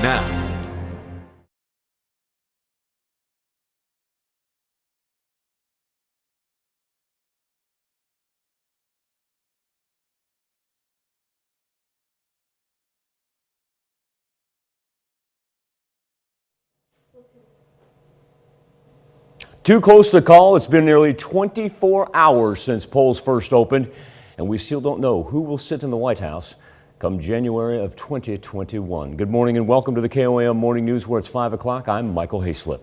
now. Too close to call. It's been nearly 24 hours since polls first opened, and we still don't know who will sit in the White House come January of 2021. Good morning and welcome to the KOAM Morning News, where it's 5 o'clock. I'm Michael Hayslip.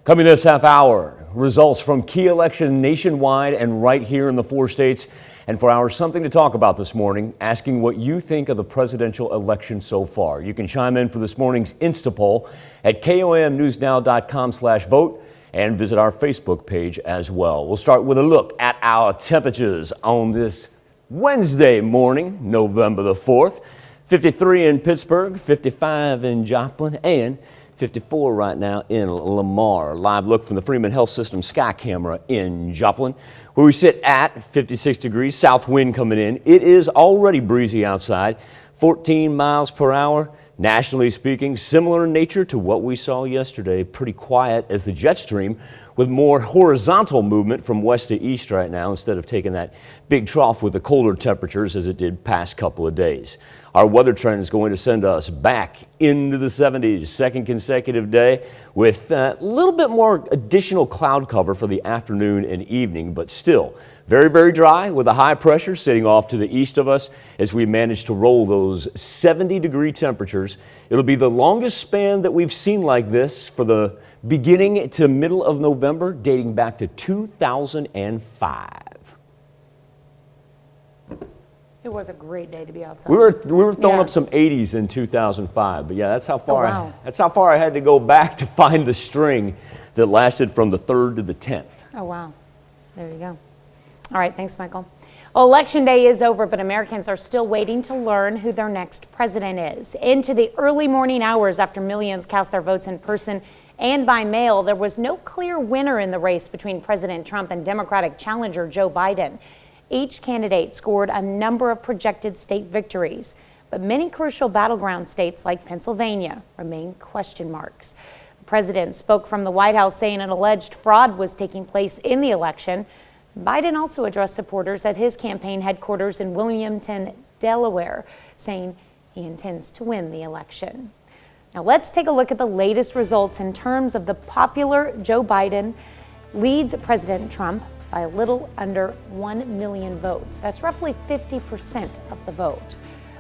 Coming this half hour, results from key elections nationwide and right here in the 4 states. And for our Something to Talk About this morning, asking what you think of the presidential election so far. You can chime in for this morning's Insta poll at komnewsnow.com/vote. and visit our Facebook page as well. We'll start with a look at our temperatures on this Wednesday morning, November the 4th. 53 in Pittsburgh, 55 in Joplin, and 54 right now in Lamar. Live look from the Freeman Health System sky camera in Joplin, where we sit at 56 degrees, south wind coming in. It is already breezy outside, 14 miles per hour. Nationally speaking, similar in nature to what we saw yesterday. Pretty quiet as the jet stream with more horizontal movement from west to east right now, instead of taking that big trough with the colder temperatures as it did past couple of days. Our weather trend is going to send us back into the 70s, second consecutive day with a little bit more additional cloud cover for the afternoon and evening, but still very, very dry with a high pressure sitting off to the east of us as we manage to roll those 70-degree temperatures. It'll be the longest span that we've seen like this for the beginning to middle of November, dating back to 2005. It was a great day to be outside. We were throwing up some 80s in 2005, but yeah, that's how far I had to go back to find the string that lasted from the 3rd to the 10th. Oh wow, there you go. All right, thanks, Michael. Well, Election Day is over, but Americans are still waiting to learn who their next president is. Into the early morning hours after millions cast their votes in person and by mail, there was no clear winner in the race between President Trump and Democratic challenger Joe Biden. Each candidate scored a number of projected state victories, but many crucial battleground states like Pennsylvania remain question marks. The president spoke from the White House saying an alleged fraud was taking place in the election. Biden also addressed supporters at his campaign headquarters in Wilmington, Delaware, saying he intends to win the election. Now let's take a look at the latest results in terms of the popular Joe Biden leads President Trump by a little under 1 million votes. That's roughly 50% of the vote.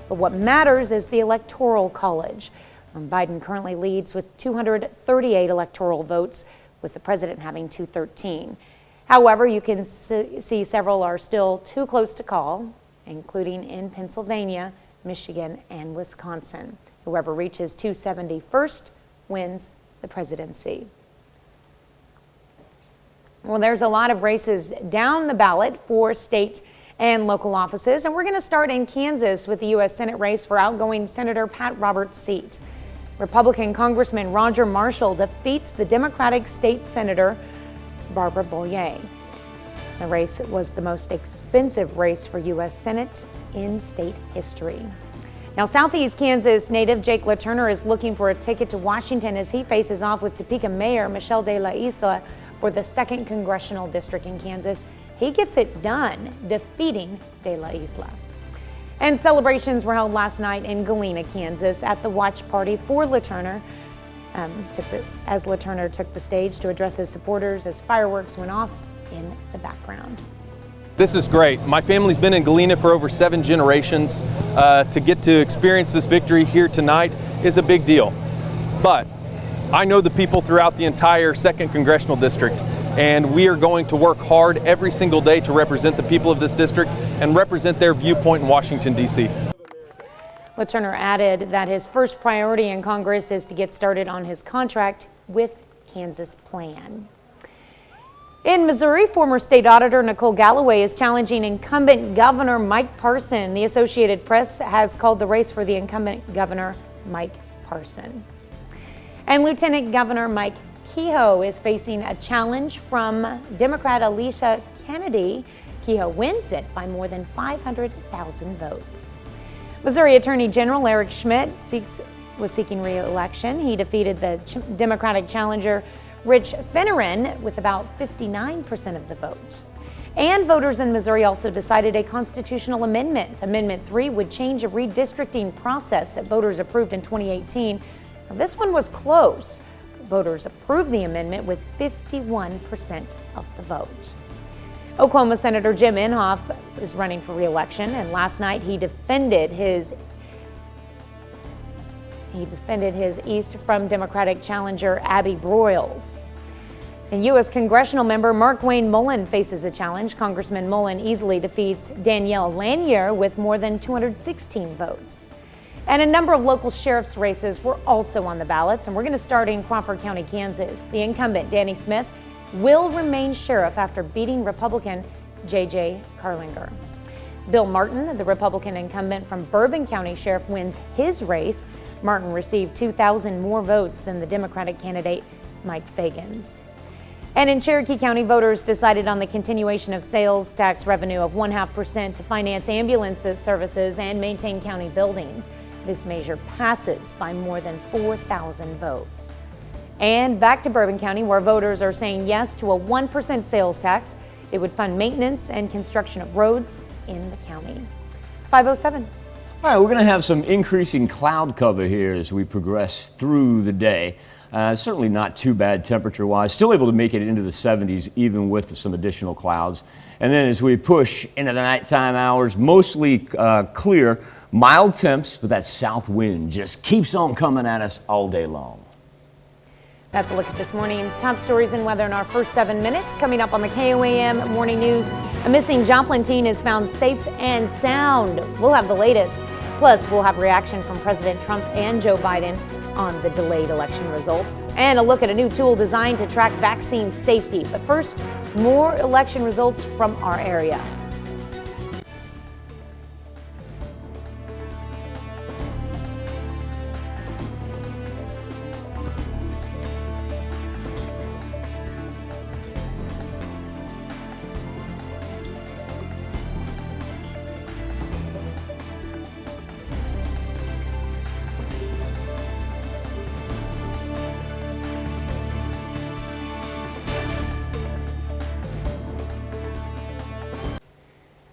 But what matters is the Electoral College. Biden currently leads with 238 electoral votes, with the president having 213. However, you can see several are still too close to call, including in Pennsylvania, Michigan, and Wisconsin. Whoever reaches 270 first wins the presidency. Well, there's a lot of races down the ballot for state and local offices, and we're going to start in Kansas with the U.S. Senate race for outgoing Senator Pat Roberts' seat. Republican Congressman Roger Marshall defeats the Democratic State Senator Barbara Bollier. The race was the most expensive race for U.S. Senate in state history. Now, Southeast Kansas native Jake LaTurner is looking for a ticket to Washington as he faces off with Topeka Mayor Michelle De La Isla for the 2nd Congressional District in Kansas. He gets it done, defeating De La Isla. And celebrations were held last night in Galena, Kansas at the watch party for LaTurner. As LaTurner took the stage to address his supporters as fireworks went off in the background. This is great. My family's been in Galena for over 7 generations. To get to experience this victory here tonight is a big deal. But I know the people throughout the entire 2nd Congressional District, and we are going to work hard every single day to represent the people of this district and represent their viewpoint in Washington, D.C. LaTurner added that his first priority in Congress is to get started on his contract with Kansas Plan. In Missouri, former state auditor Nicole Galloway is challenging incumbent Governor Mike Parson. The Associated Press has called the race for the incumbent Governor Mike Parson. And Lieutenant Governor Mike Kehoe is facing a challenge from Democrat Alicia Kennedy. Kehoe wins it by more than 500,000 votes. Missouri Attorney General Eric Schmidt seeks was seeking re-election. He defeated the Democratic challenger Rich Finneran with about 59% of the vote. And voters in Missouri also decided a constitutional amendment. Amendment 3 would change a redistricting process that voters approved in 2018. Now, this one was close. Voters approved the amendment with 51% of the vote. Oklahoma Senator Jim Inhofe is running for re-election, and last night he defended his East from Democratic challenger Abby Broyles. And U.S. congressional member Markwayne Mullin faces a challenge. Congressman Mullin easily defeats Danielle Lanier with more than 216 votes. And a number of local sheriff's races were also on the ballots, and we're going to start in Crawford County, Kansas. The incumbent, Danny Smith, will remain sheriff after beating Republican J.J. Carlinger. Bill Martin, the Republican incumbent from Bourbon County Sheriff, wins his race. Martin received 2,000 more votes than the Democratic candidate Mike Fagans. And in Cherokee County, voters decided on the continuation of sales tax revenue of 0.5% to finance ambulance services and maintain county buildings. This measure passes by more than 4,000 votes. And back to Bourbon County, where voters are saying yes to a 1% sales tax. It would fund maintenance and construction of roads in the county. It's 5:07. All right, we're going to have some increasing cloud cover here as we progress through the day. Certainly not too bad temperature-wise. Still able to make it into the 70s even with some additional clouds. And then as we push into the nighttime hours, mostly clear, mild temps, but that south wind just keeps on coming at us all day long. That's a look at this morning's top stories and weather in our first 7 minutes. Coming up on the KOAM Morning News, a missing Joplin teen is found safe and sound. We'll have the latest. Plus, we'll have reaction from President Trump and Joe Biden on the delayed election results. And a look at a new tool designed to track vaccine safety. But first, more election results from our area.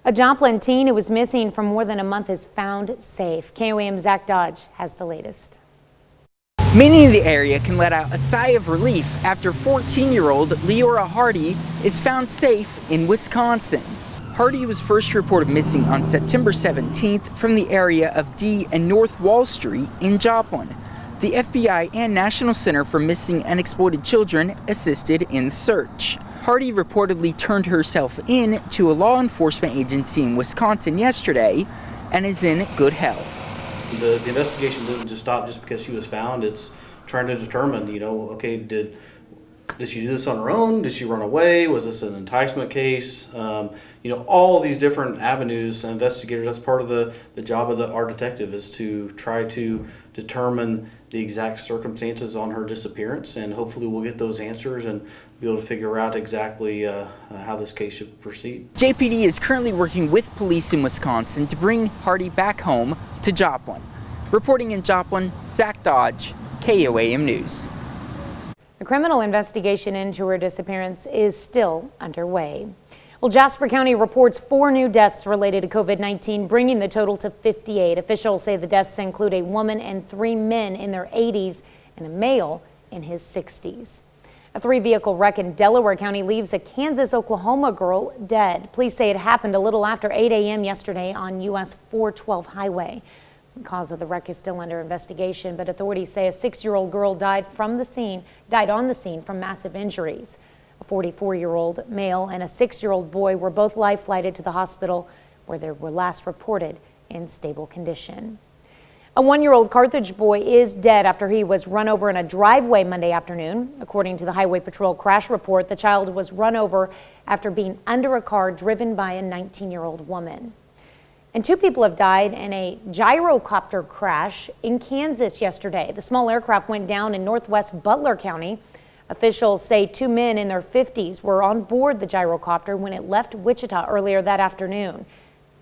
A Joplin teen who was missing for more than a month is found safe. KOAM's Zach Dodge has the latest. Many in the area can let out a sigh of relief after 14-year-old Leora Hardy is found safe in Wisconsin. Hardy was first reported missing on September 17th from the area of D and North Wall Street in Joplin. The FBI and National Center for Missing and Exploited Children assisted in the search. Hardy reportedly turned herself in to a law enforcement agency in Wisconsin yesterday and is in good health. The investigation doesn't just stop just because she was found. It's trying to determine, okay, did she do this on her own? Did she run away? Was this an enticement case? All these different avenues. Investigators, that's part of the job of our detective, is to try to determine the exact circumstances on her disappearance, and hopefully we'll get those answers and be able to figure out exactly how this case should proceed. JPD is currently working with police in Wisconsin to bring Hardy back home to Joplin. Reporting in Joplin, Zach Dodge, KOAM News. The criminal investigation into her disappearance is still underway. Well, Jasper County reports 4 new deaths related to COVID-19, bringing the total to 58. Officials say the deaths include a woman and 3 men in their 80s and a male in his 60s. A 3-vehicle wreck in Delaware County leaves a Kansas-Oklahoma girl dead. Police say it happened a little after 8 a.m. yesterday on US 412 highway. The cause of the wreck is still under investigation, but authorities say a 6-year-old girl died on the scene from massive injuries. A 44-year-old male and a 6-year-old boy were both life-flighted to the hospital, where they were last reported in stable condition. A 1-year-old Carthage boy is dead after he was run over in a driveway Monday afternoon. According to the Highway Patrol crash report, the child was run over after being under a car driven by a 19-year-old woman. And 2 people have died in a gyrocopter crash in Kansas yesterday. The small aircraft went down in northwest Butler County. Officials say 2 men in their 50s were on board the gyrocopter when it left Wichita earlier that afternoon.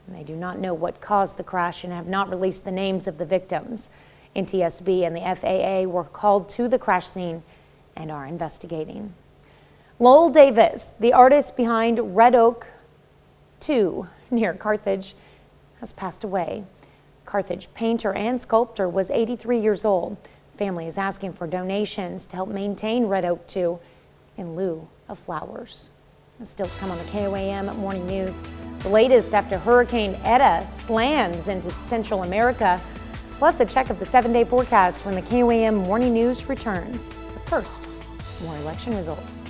They do not know what caused the crash and have not released the names of the victims. NTSB and the FAA were called to the crash scene and are investigating. Lowell Davis, the artist behind Red Oak 2 near Carthage, has passed away. Carthage painter and sculptor was 83 years old. Family is asking for donations to help maintain Red Oak 2 in lieu of flowers. Still to come on the KOAM Morning News. The latest after Hurricane Eta slams into Central America, plus a check of the 7-day forecast when the KOAM Morning News returns. But first, more election results.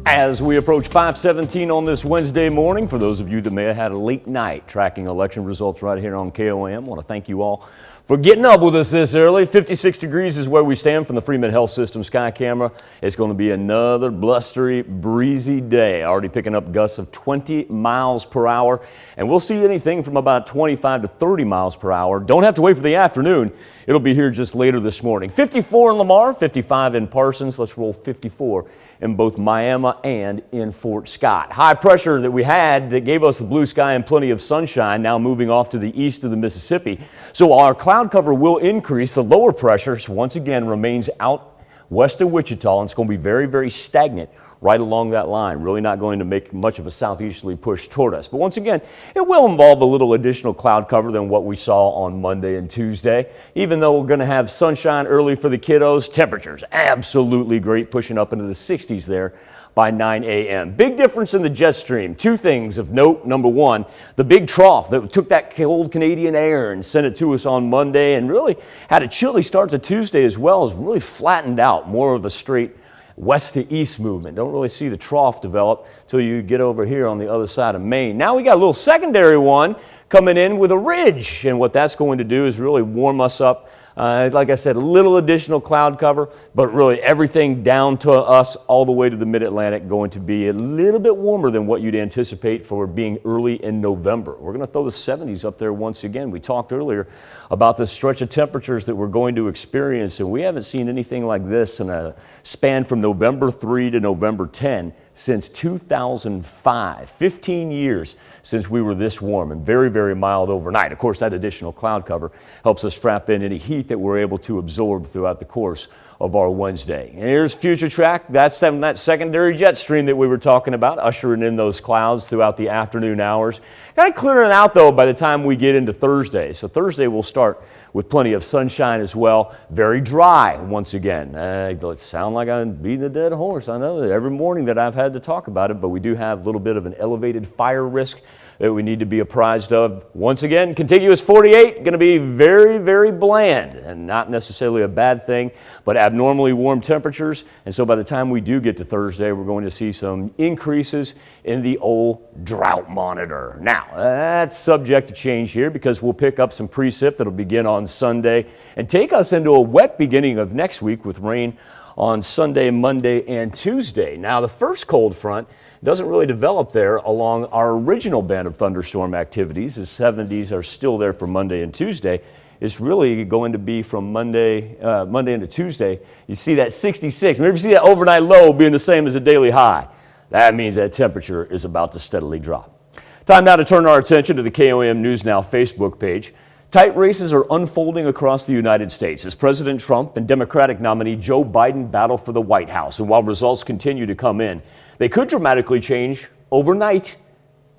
As we approach 5:17 on this Wednesday morning, for those of you that may have had a late night tracking election results right here on KOAM, I want to thank you all for getting up with us this early. 56 degrees is where we stand from the Freeman Health System Sky Camera. It's going to be another blustery, breezy day, already picking up gusts of 20 miles per hour. And we'll see anything from about 25 to 30 miles per hour. Don't have to wait for the afternoon. It'll be here just later this morning. 54 in Lamar, 55 in Parsons. Let's roll 54 in both Miami and in Fort Scott. High pressure that we had that gave us the blue sky and plenty of sunshine now moving off to the east of the Mississippi. So our cloud cover will increase. The lower pressure once again remains out west of Wichita, and it's going to be very, very stagnant right along that line. Really not going to make much of a southeasterly push toward us. But once again, it will involve a little additional cloud cover than what we saw on Monday and Tuesday. Even though we're going to have sunshine early for the kiddos, temperatures absolutely great, pushing up into the 60s there by 9 a.m. Big difference in the jet stream. Two things of note. Number one, the big trough that took that cold Canadian air and sent it to us on Monday and really had a chilly start to Tuesday as well, is really flattened out, more of a straight west to east movement. Don't really see the trough develop till you get over here on the other side of Maine. Now we got a little secondary one coming in with a ridge, and what that's going to do is really warm us up. Like I said, a little additional cloud cover, but really everything down to us all the way to the mid-Atlantic going to be a little bit warmer than what you'd anticipate for being early in November. We're going to throw the 70s up there once again. We talked earlier about the stretch of temperatures that we're going to experience, and we haven't seen anything like this in a span from November 3 to November 10 since 2005, 15 years since we were this warm, and very, very mild overnight. Of course, that additional cloud cover helps us trap in any heat that we're able to absorb throughout the course of our Wednesday. And here's future track. That's that secondary jet stream that we were talking about, ushering in those clouds throughout the afternoon hours. Kind of clearing out, though, by the time we get into Thursday. So Thursday will start with plenty of sunshine as well. Very dry once again. It sounds like I'm beating a dead horse. I know that every morning that I've had to talk about it, but we do have a little bit of an elevated fire risk that we need to be apprised of. Once again, contiguous 48, going to be very, very bland and not necessarily a bad thing, but abnormally warm temperatures. And so by the time we do get to Thursday, we're going to see some increases in the old drought monitor. Now, that's subject to change here because we'll pick up some precip that'll begin on Sunday and take us into a wet beginning of next week with rain on Sunday, Monday, and Tuesday. Now, the first cold front doesn't really develop there along our original band of thunderstorm activities. The 70s are still there for Monday and Tuesday. It's really going to be from Monday into Tuesday. You see that 66. Maybe you see that overnight low being the same as a daily high. That means that temperature is about to steadily drop. Time now to turn our attention to the KOAM News Now Facebook page. Tight races are unfolding across the United States as President Trump and Democratic nominee Joe Biden battle for the White House. And while results continue to come in, they could dramatically change overnight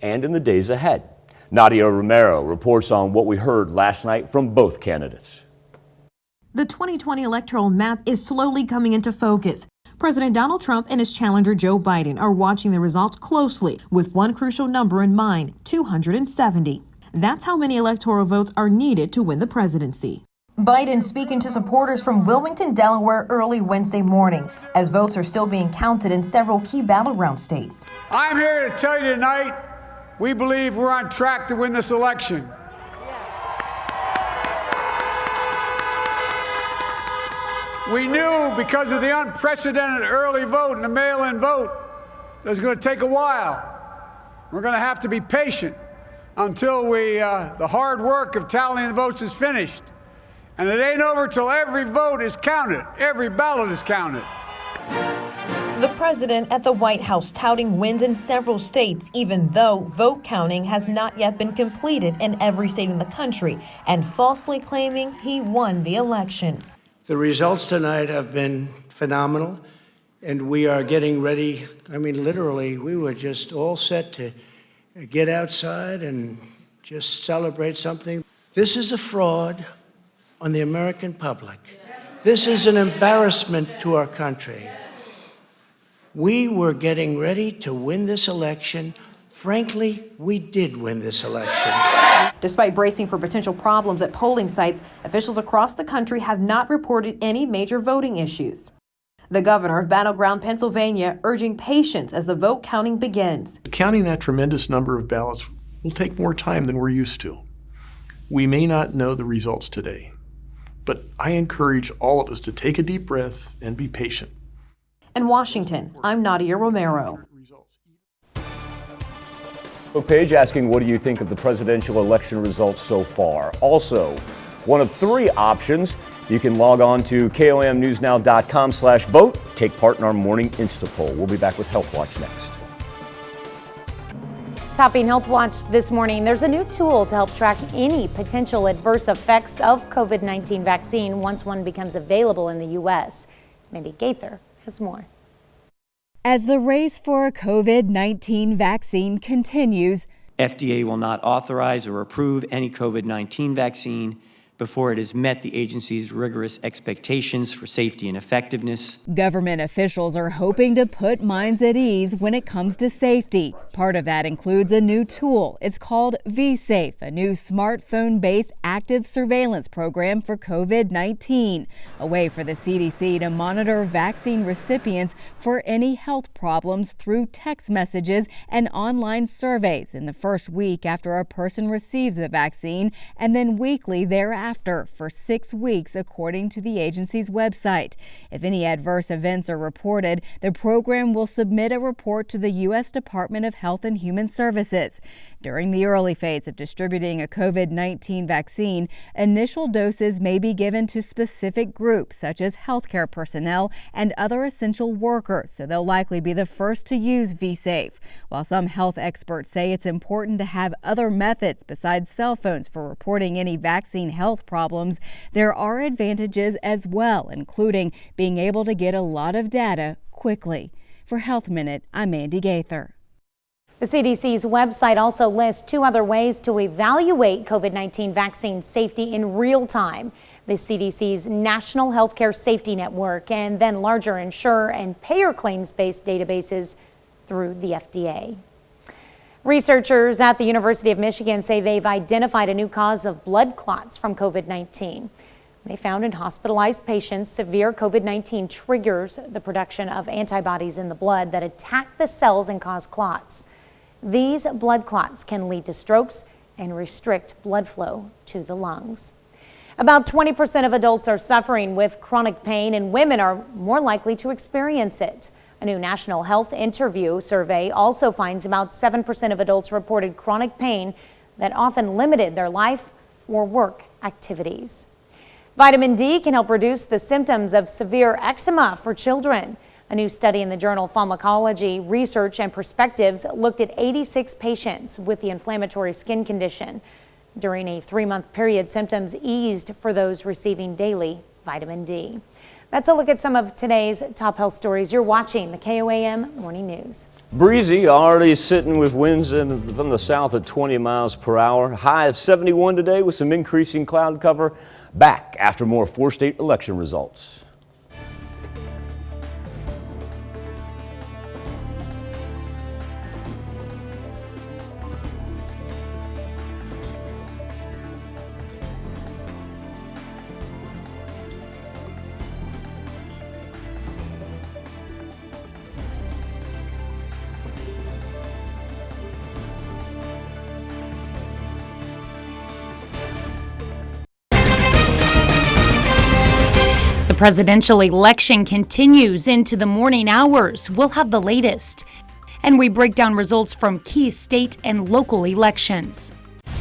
and in the days ahead. Nadia Romero reports on what we heard last night from both candidates. The 2020 electoral map is slowly coming into focus. President Donald Trump and his challenger Joe Biden are watching the results closely with one crucial number in mind, 270. That's how many electoral votes are needed to win the presidency. Biden speaking to supporters from Wilmington, Delaware early Wednesday morning, as votes are still being counted in several key battleground states. I'm here to tell you tonight, we believe we're on track to win this election. We knew because of the unprecedented early vote and the mail-in vote that it was going to take a while. We're going to have to be patient until the hard work of tallying the votes is finished. And it ain't over till every vote is counted, every ballot is counted. The president at the White House touting wins in several states, even though vote counting has not yet been completed in every state in the country, and falsely claiming he won the election. The results tonight have been phenomenal, and we are getting ready. I mean, literally, we were just all set to get outside and just celebrate something. This is a fraud on the American public. This is an embarrassment to our country. We were getting ready to win this election. Frankly, we did win this election. Despite bracing for potential problems at polling sites, officials across the country have not reported any major voting issues. The governor of battleground Pennsylvania urging patience as the vote counting begins. Counting that tremendous number of ballots will take more time than we're used to. We may not know the results today, but I encourage all of us to take a deep breath and be patient. In Washington, I'm Nadia Romero. Page asking, what do you think of the presidential election results so far? Also, one of three options. You can log on to KOAMnewsnow.com/vote. Take part in our morning Insta poll. We'll be back with Health Watch next. Topping Health Watch this morning, there's a new tool to help track any potential adverse effects of COVID-19 vaccine once one becomes available in the U.S. Mandy Gaither has more. As the race for a COVID-19 vaccine continues, FDA will not authorize or approve any COVID-19 vaccine before it has met the agency's rigorous expectations for safety and effectiveness. Government officials are hoping to put minds at ease when it comes to safety. Part of that includes a new tool. It's called vSafe, a new smartphone-based active surveillance program for COVID-19, a way for the CDC to monitor vaccine recipients for any health problems through text messages and online surveys in the first week after a person receives the vaccine, and then weekly thereafter for 6 weeks, according to the agency's website. If any adverse events are reported, the program will submit a report to the U.S. Department of Health and Human Services. During the early phase of distributing a COVID-19 vaccine, initial doses may be given to specific groups such as healthcare personnel and other essential workers, so they'll likely be the first to use vSafe. While some health experts say it's important to have other methods besides cell phones for reporting any vaccine health problems, there are advantages as well, including being able to get a lot of data quickly. For Health Minute, I'm Mandy Gaither. The CDC's website also lists 2 other ways to evaluate COVID-19 vaccine safety in real time. The CDC's National Healthcare Safety Network and then larger insurer and payer claims-based databases through the FDA. Researchers at the University of Michigan say they've identified a new cause of blood clots from COVID-19. They found in hospitalized patients, severe COVID-19 triggers the production of antibodies in the blood that attack the cells and cause clots. These blood clots can lead to strokes and restrict blood flow to the lungs. About 20% of adults are suffering with chronic pain, and women are more likely to experience it. A new National Health Interview survey also finds about 7% of adults reported chronic pain that often limited their life or work activities. Vitamin D can help reduce the symptoms of severe eczema for children. A new study in the journal Pharmacology, Research and Perspectives looked at 86 patients with the inflammatory skin condition. During a 3-month period, symptoms eased for those receiving daily vitamin D. That's a look at some of today's top health stories. You're watching the KOAM Morning News. Breezy, already sitting with winds from the south at 20 miles per hour. High of 71 today with some increasing cloud cover. Back after more 4-state election results. presidential election continues into the morning hours. We'll have the latest. And we break down results from key state and local elections.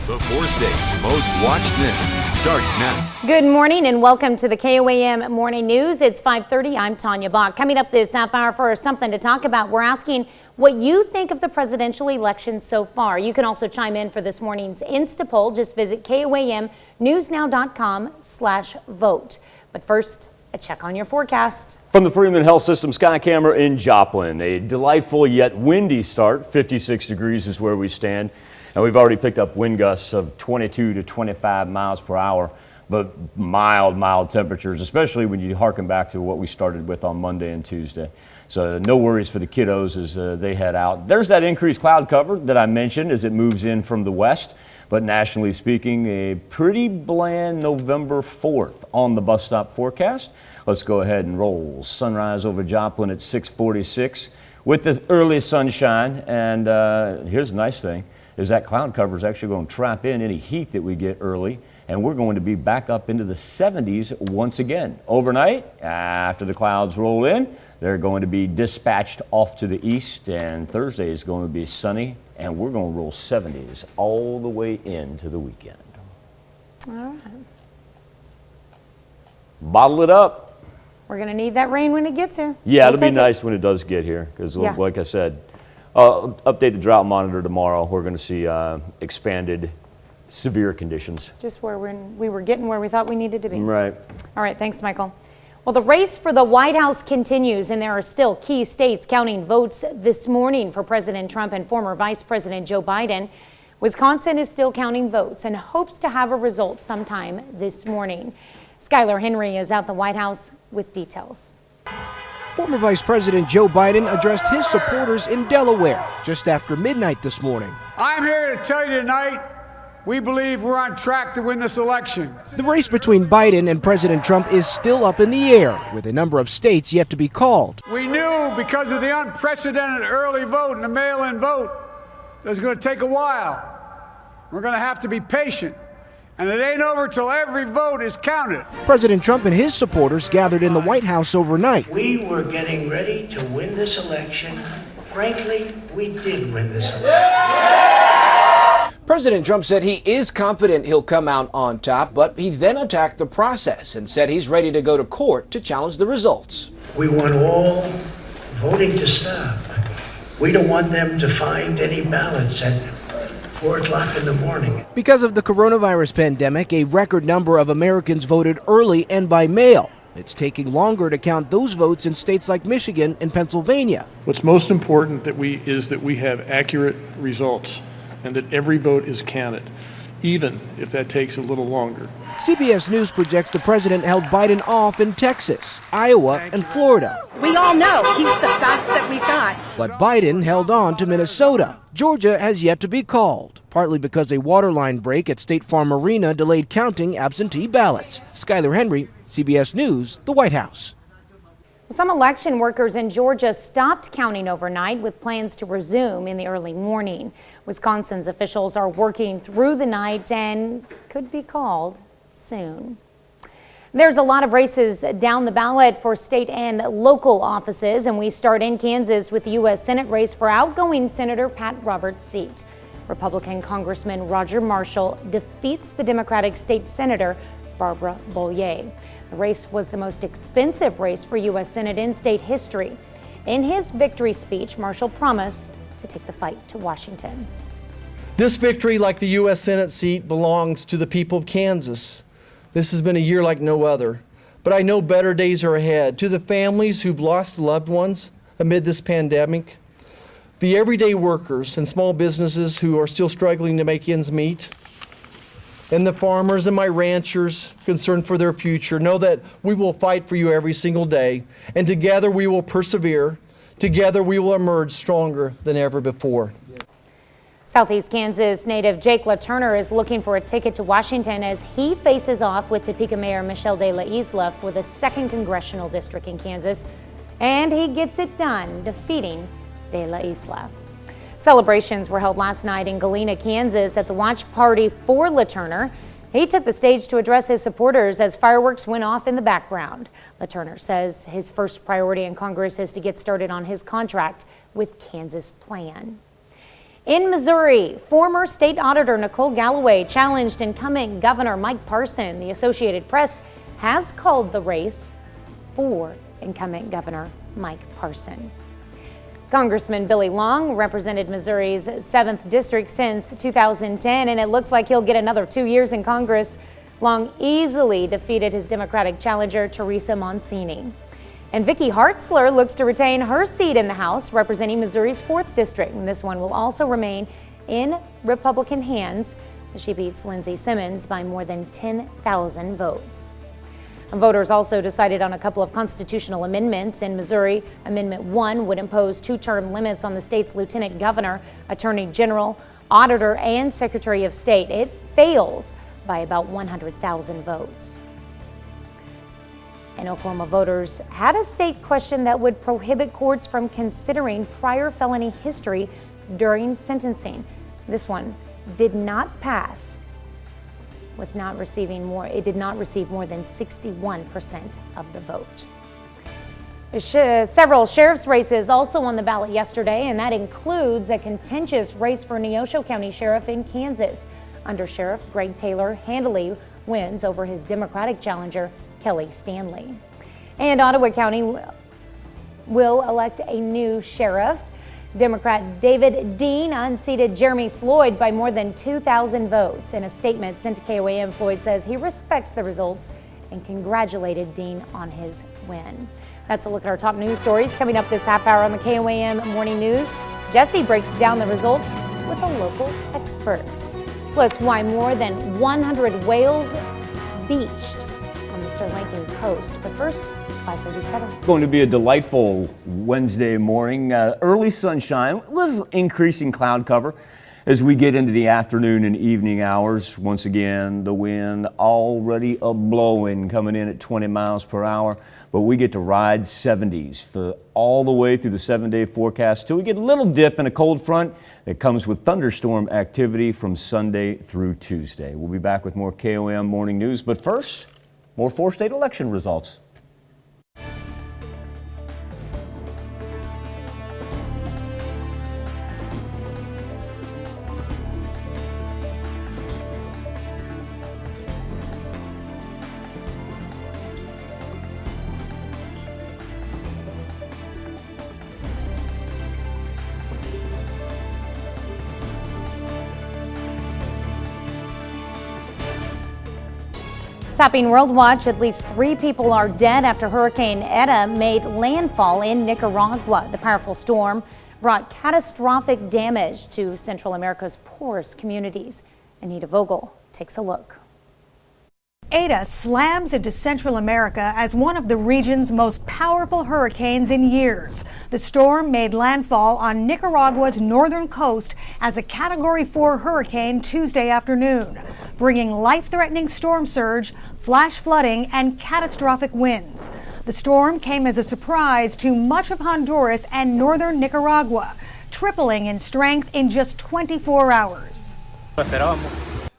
The 4 states most watched news starts now. Good morning and welcome to the KOAM Morning News. It's 5:30. I'm Tanya Bach. Coming up this half hour for something to talk about, we're asking what you think of the presidential election so far. You can also chime in for this morning's Insta poll. Just visit KOAMnewsnow.com/vote. But first, a check on your forecast. From the Freeman Health System Sky Camera in Joplin, a delightful yet windy start. 56 degrees is where we stand. And we've already picked up wind gusts of 22 to 25 miles per hour, but mild temperatures, especially when you harken back to what we started with on Monday and Tuesday. So no worries for the kiddos as they head out. There's that increased cloud cover that I mentioned as it moves in from the west. But nationally speaking, a pretty bland November 4th on the bus stop forecast. Let's go ahead and roll. Sunrise over Joplin at 6:46 with the early sunshine. And here's the nice thing, is that cloud cover is actually going to trap in any heat that we get early. And we're going to be back up into the 70s once again. Overnight, after the clouds roll in, they're going to be dispatched off to the east. And Thursday is going to be sunny. And we're going to roll 70s all the way into the weekend. All right. Bottle it up. We're going to need that rain when it gets here. Yeah, it'll be nice when it does get here. Because Yeah. like I said, update the drought monitor tomorrow. We're going to see expanded severe conditions. Just where we were getting where we thought we needed to be. Right. All right, thanks, Michael. Well, the race for the White House continues, and there are still key states counting votes this morning for President Trump and former Vice President Joe Biden. Wisconsin is still counting votes and hopes to have a result sometime this morning. Skylar Henry is at the White House with details. Former Vice President Joe Biden addressed his supporters in Delaware just after midnight this morning. I'm here to tell you tonight, we believe we're on track to win this election. The race between Biden and President Trump is still up in the air, with a number of states yet to be called. We knew because of the unprecedented early vote and the mail-in vote that it was going to take a while. We're going to have to be patient, and it ain't over till every vote is counted. President Trump and his supporters gathered in the White House overnight. We were getting ready to win this election. Frankly, we did win this election. President Trump said he is confident he'll come out on top, but he then attacked the process and said he's ready to go to court to challenge the results. We want all voting to stop. We don't want them to find any ballots at 4 o'clock in the morning. Because of the coronavirus pandemic, a record number of Americans voted early and by mail. It's taking longer to count those votes in states like Michigan and Pennsylvania. What's most important is that we have accurate results and that every vote is counted, even if that takes a little longer. CBS News projects the president held Biden off in Texas, Iowa, and Florida. We all know he's the best that we've got. But Biden held on to Minnesota. Georgia has yet to be called, partly because a water line break at State Farm Arena delayed counting absentee ballots. Skylar Henry, CBS News, the White House. Some election workers in Georgia stopped counting overnight with plans to resume in the early morning. Wisconsin's officials are working through the night and could be called soon. There's a lot of races down the ballot for state and local offices, and we start in Kansas with the U.S. Senate race for outgoing Senator Pat Roberts' seat. Republican Congressman Roger Marshall defeats the Democratic State Senator Barbara Bollier. The race was the most expensive race for U.S. Senate in state history. In his victory speech, Marshall promised to take the fight to Washington. This victory, like the U.S. Senate seat, belongs to the people of Kansas. This has been a year like no other, but I know better days are ahead. To the families who've lost loved ones amid this pandemic, the everyday workers and small businesses who are still struggling to make ends meet, and the farmers and my ranchers concerned for their future, know that we will fight for you every single day, and together we will persevere. Together we will emerge stronger than ever before. Southeast Kansas native Jake LaTurner is looking for a ticket to Washington as he faces off with Topeka Mayor Michelle De La Isla for the 2nd Congressional District in Kansas, and he gets it done, defeating De La Isla. Celebrations were held last night in Galena, Kansas at the watch party for LaTurner. He took the stage to address his supporters as fireworks went off in the background. LaTurner says his first priority in Congress is to get started on his contract with Kansas Plan. In Missouri, former state auditor Nicole Galloway challenged incumbent Governor Mike Parson. The Associated Press has called the race for incumbent Governor Mike Parson. Congressman Billy Long represented Missouri's 7th district since 2010, and it looks like he'll get another 2 years in Congress. Long easily defeated his Democratic challenger, Teresa Monsini. And Vicky Hartzler looks to retain her seat in the House, representing Missouri's 4th district. And this one will also remain in Republican hands as she beats Lindsey Simmons by more than 10,000 votes. Voters also decided on a couple of constitutional amendments in Missouri. Amendment 1 would impose 2-term limits on the state's lieutenant governor, attorney general, auditor, and secretary of state. It fails by about 100,000 votes. And Oklahoma voters had a state question that would prohibit courts from considering prior felony history during sentencing. This one did not pass. It did not receive more than 61% of the vote. Several sheriff's races also on the ballot yesterday, and that includes a contentious race for Neosho County Sheriff in Kansas. Under Sheriff Greg Taylor handily wins over his Democratic challenger, Kelly Stanley. And Ottawa County will elect a new sheriff. Democrat David Dean unseated Jeremy Floyd by more than 2,000 votes. In a statement sent to KOAM, Floyd says he respects the results and congratulated Dean on his win. That's a look at our top news stories coming up this half hour on the KOAM Morning News. Jesse breaks down the results with a local expert. Plus, why more than 100 whales beached on the Sri Lankan coast. But first, 5:37. Going to be a delightful Wednesday morning. Early sunshine, a little increasing cloud cover as we get into the afternoon and evening hours. Once again, the wind already a-blowing, coming in at 20 miles per hour. But we get to ride 70s for all the way through the 7-day forecast till we get a little dip in a cold front that comes with thunderstorm activity from Sunday through Tuesday. We'll be back with more KOAM Morning News. But first, more 4-state election results. Topping World Watch, at least 3 people are dead after Hurricane Eta made landfall in Nicaragua. The powerful storm brought catastrophic damage to Central America's poorest communities. Anita Vogel takes a look. Eta slams into Central America as one of the region's most powerful hurricanes in years. The storm made landfall on Nicaragua's northern coast as a Category 4 hurricane Tuesday afternoon, bringing life-threatening storm surge, flash flooding, and catastrophic winds. The storm came as a surprise to much of Honduras and northern Nicaragua, tripling in strength in just 24 hours.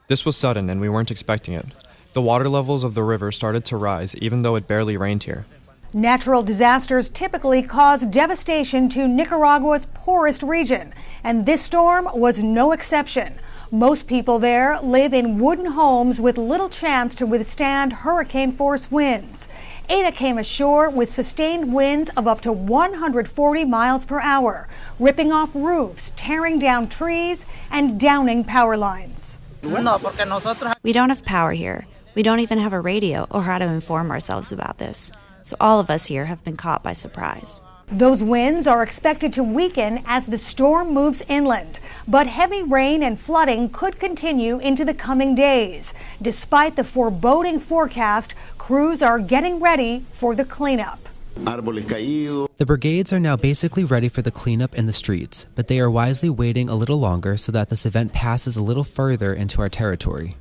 This was sudden and we weren't expecting it. The water levels of the river started to rise even though it barely rained here. Natural disasters typically cause devastation to Nicaragua's poorest region, and this storm was no exception. Most people there live in wooden homes with little chance to withstand hurricane-force winds. Eta came ashore with sustained winds of up to 140 miles per hour, ripping off roofs, tearing down trees, and downing power lines. We don't have power here. We don't even have a radio or how to inform ourselves about this. So all of us here have been caught by surprise. Those winds are expected to weaken as the storm moves inland, but heavy rain and flooding could continue into the coming days. Despite the foreboding forecast, crews are getting ready for the cleanup. The brigades are now basically ready for the cleanup in the streets, but they are wisely waiting a little longer so that this event passes a little further into our territory.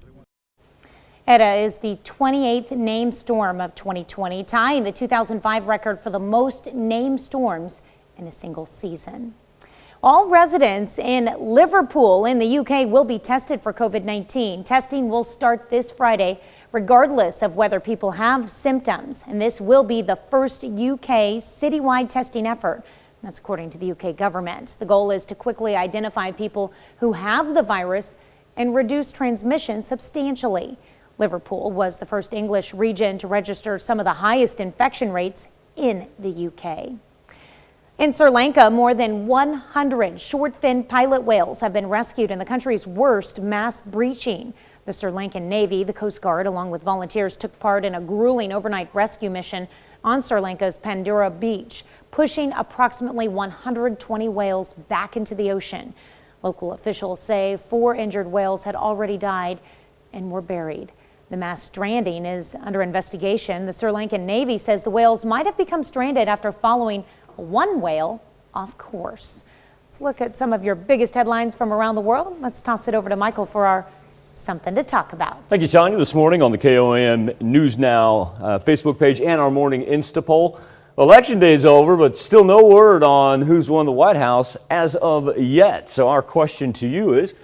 Eta is the 28th named storm of 2020, tying the 2005 record for the most named storms in a single season. All residents in Liverpool in the UK will be tested for COVID-19. Testing will start this Friday, regardless of whether people have symptoms. And this will be the first UK citywide testing effort. That's according to the UK government. The goal is to quickly identify people who have the virus and reduce transmission substantially. Liverpool was the first English region to register some of the highest infection rates in the UK. In Sri Lanka, more than 100 short-finned pilot whales have been rescued in the country's worst mass breaching. The Sri Lankan Navy, the Coast Guard, along with volunteers, took part in a grueling overnight rescue mission on Sri Lanka's Pandura beach, pushing approximately 120 whales back into the ocean. Local officials say 4 injured whales had already died and were buried. The mass stranding is under investigation. The Sri Lankan Navy says the whales might have become stranded after following one whale off course. Let's look at some of your biggest headlines from around the world. Let's toss it over to Michael for our Something to Talk About. Thank you, Tanya. This morning on the KOAM News Now Facebook page and our morning Insta poll. Election day is over, but still no word on who's won the White House as of yet. So our question to you is,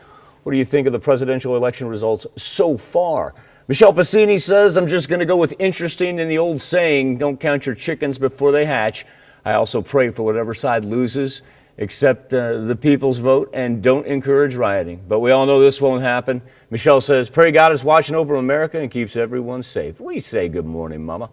what do you think of the presidential election results so far? Michelle Passini says, I'm just going to go with interesting in the old saying, don't count your chickens before they hatch. I also pray for whatever side loses, accept the people's vote, and don't encourage rioting. But we all know this won't happen. Michelle says, pray God is watching over America and keeps everyone safe. We say good morning, Mama.